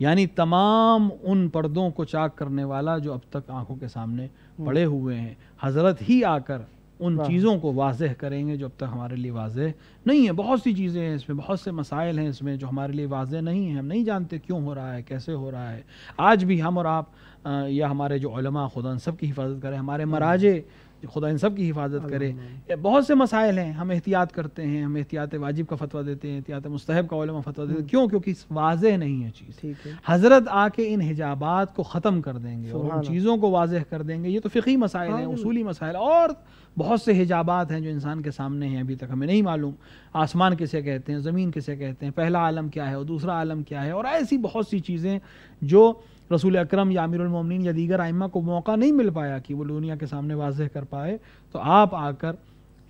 یعنی تمام ان پردوں کو چاک کرنے والا جو اب تک آنکھوں کے سامنے پڑے ہوئے ہیں، حضرت ہی آ کر ان چیزوں کو واضح کریں گے جو اب تک ہمارے لیے واضح نہیں ہیں۔ بہت سی چیزیں ہیں اس میں، بہت سے مسائل ہیں اس میں جو ہمارے لیے واضح نہیں ہیں، ہم نہیں جانتے کیوں ہو رہا ہے، کیسے ہو رہا ہے۔ آج بھی ہم اور آپ یا ہمارے جو علماء، خدا ان سب کی حفاظت کرے، ہمارے مراجع خدا ان سب کی حفاظت کرے، بہت سے مسائل ہیں، ہم احتیاط کرتے ہیں، ہم احتیاط واجب کا فتویٰ دیتے ہیں، احتیاط مستحب کا علماء فتویٰ دیتے ہیں، کیوں؟ کیونکہ واضح نہیں ہے چیز۔ ٹھیک ہے، حضرت آ کے ان حجابات کو ختم کر دیں گے اور سبحان ان چیزوں کو واضح کر دیں گے۔ یہ تو فقہی مسائل ہیں، اصولی مسائل، اور بہت سے حجابات ہیں جو انسان کے سامنے ہیں، ابھی تک ہمیں نہیں معلوم آسمان کسے کہتے ہیں، زمین کسے کہتے ہیں، پہلا عالم کیا ہے اور دوسرا عالم کیا ہے، اور ایسی بہت سی چیزیں جو رسول اکرم یا امیر المومنین یا دیگر ائمہ کو موقع نہیں مل پایا کہ وہ دنیا کے سامنے واضح کر پائے، تو آپ آ کر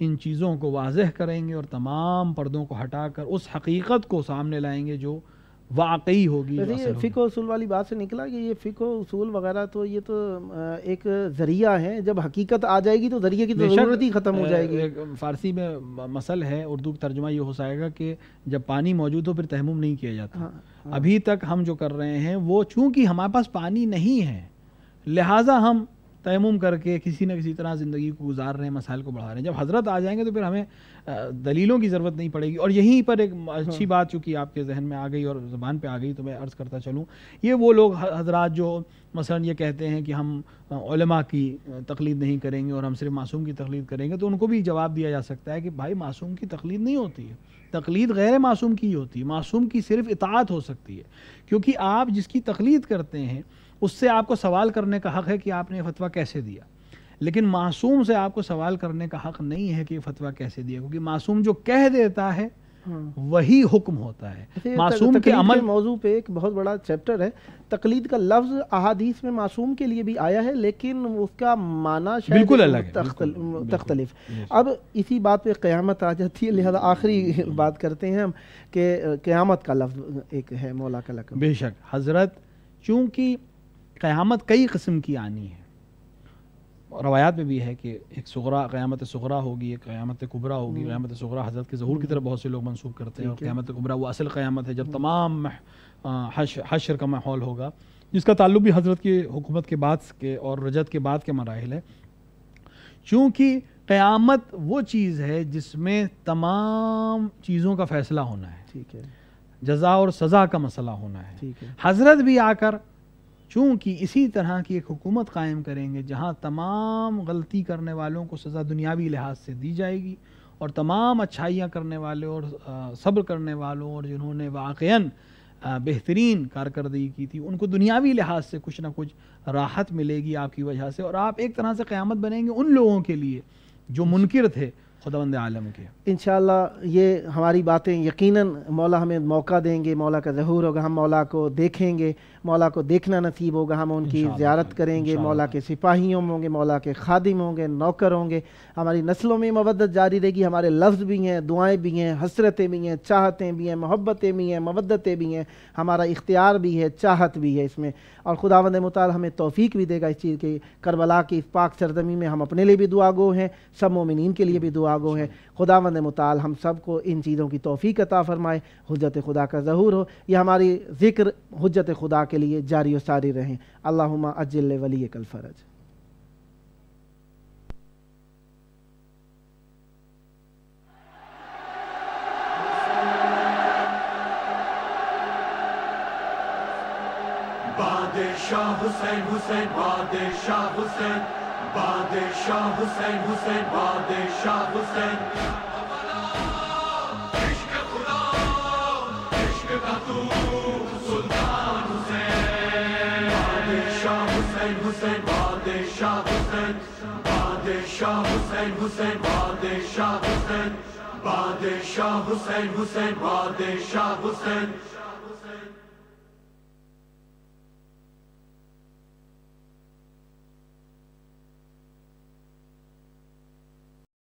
ان چیزوں کو واضح کریں گے اور تمام پردوں کو ہٹا کر اس حقیقت کو سامنے لائیں گے جو واقعی ہوگی۔ ویسے یہ فقہ و اصول والی بات سے نکلا کہ یہ فقہ و اصول وغیرہ تو یہ تو ایک ذریعہ ہے، جب حقیقت آ جائے گی تو ذریعے کی تو ضرورت ہی ختم ہو جائے گی۔ فارسی میں مثل ہے، اردو کا ترجمہ یہ ہو جائے گا کہ جب پانی موجود ہو پھر تیمم نہیں کیا جاتا۔ ابھی تک ہم جو کر رہے ہیں وہ چونکہ ہمارے پاس پانی نہیں ہے، لہٰذا ہم تیمم کر کے کسی نہ کسی طرح زندگی کو گزار رہے ہیں، مسائل کو بڑھا رہے ہیں۔ جب حضرت آ جائیں گے تو پھر ہمیں دلیلوں کی ضرورت نہیں پڑے گی۔ اور یہیں پر ایک اچھی بات چونکہ آپ کے ذہن میں آ گئی اور زبان پہ آ گئی تو میں عرض کرتا چلوں، یہ وہ لوگ حضرات جو مثلا یہ کہتے ہیں کہ ہم علماء کی تقلید نہیں کریں گے اور ہم صرف معصوم کی تقلید کریں گے، تو ان کو بھی جواب دیا جا سکتا ہے کہ بھائی معصوم کی تقلید نہیں ہوتی ہے، تقلید غیر معصوم کی ہوتی ہے، معصوم کی صرف اطاعت ہو سکتی ہے، کیونکہ آپ جس کی تقلید کرتے ہیں اس سے آپ کو سوال کرنے کا حق ہے کہ آپ نے یہ فتویٰ کیسے دیا، لیکن معصوم سے آپ کو سوال کرنے کا حق نہیں ہے کہ یہ فتویٰ کیسے دیا، کیونکہ معصوم جو کہہ دیتا ہے وہی حکم ہوتا ہے۔ معصوم کے عمل موضوع پہ ایک بہت بڑا چیپٹر ہے، تقلید کا لفظ احادیث میں معصوم کے لیے بھی آیا ہے لیکن اس کا معنی شاید بالکل الگ ہے، تختلف۔ اب اسی بات پہ قیامت آ جاتی ہے، لہذا آخری بات کرتے ہیں ہم کہ قیامت کا لفظ ایک ہے مولا کا لقب۔ بے شک حضرت، چونکہ قیامت کئی قسم کی آنی ہے، روایات میں بھی ہے کہ ایک صغرا قیامت صغرا ہوگی، ایک قیامت کبرا ہوگی۔ قیامت صغرا حضرت کے ظہور کی طرف بہت سے لوگ منسوب کرتے ہیں، اور قیامت کبرا وہ اصل قیامت ہے جب تمام حشر کا ماحول ہوگا، جس کا تعلق بھی حضرت کی حکومت کے بعد کے اور رجت کے بعد کے مراحل ہے۔ چونکہ قیامت وہ چیز ہے جس میں تمام چیزوں کا فیصلہ ہونا ہے، ٹھیک ہے، جزا اور سزا کا مسئلہ ہونا ہے۔ ٹھیک ہے، حضرت بھی آ کر چونکہ اسی طرح کی ایک حکومت قائم کریں گے جہاں تمام غلطی کرنے والوں کو سزا دنیاوی لحاظ سے دی جائے گی، اور تمام اچھائیاں کرنے والوں اور صبر کرنے والوں اور جنہوں نے واقعاً بہترین کارکردگی کی تھی ان کو دنیاوی لحاظ سے کچھ نہ کچھ راحت ملے گی آپ کی وجہ سے، اور آپ ایک طرح سے قیامت بنیں گے ان لوگوں کے لیے جو منکر تھے خداوند عالم کے۔ انشاءاللہ یہ ہماری باتیں یقیناً مولا ہمیں موقع دیں گے، مولا کا ظہور ہوگا، ہم مولا کو دیکھیں گے، مولا کو دیکھنا نصیب ہوگا، ہم ان کی زیارت کریں گے، مولا کے سپاہیوں ہوں گے، مولا کے خادم ہوں گے، نوکر ہوں گے، ہماری نسلوں میں مودت جاری رہے گی، ہمارے لفظ بھی ہیں، دعائیں بھی ہیں، حسرتیں بھی ہیں، چاہتیں بھی ہیں، محبتیں بھی ہیں، مودتیں بھی ہیں، ہمارا اختیار بھی ہے، چاہت بھی ہے اس میں، اور خداوند متعال ہمیں توفیق بھی دے گا اس چیز کی۔ کربلا کی اس پاک سرزمین میں ہم اپنے لیے بھی دعا گو ہیں، سب مومنین کے لیے بھی دعا گو ہیں۔ خداوند متعال ہم سب کو ان چیزوں کی توفیق عطا فرمائے، حجت خدا کا ظہور ہو، یہ ہماری ذکر حجت خدا کے لیے جاری و ساری رہیں۔ اللہم اجل ولیک الفرج۔ بادشاہ حسین حسین بادشاہ حسین بادشاہ حسین حسین بادشاہ حسین عشق خدا عشق کا تو سلطان حسین بادشاہ حسین حسین بادشاہ حسین بادشاہ حسین حسین بادشاہ حسین بادشاہ حسین حسین بادشاہ حسین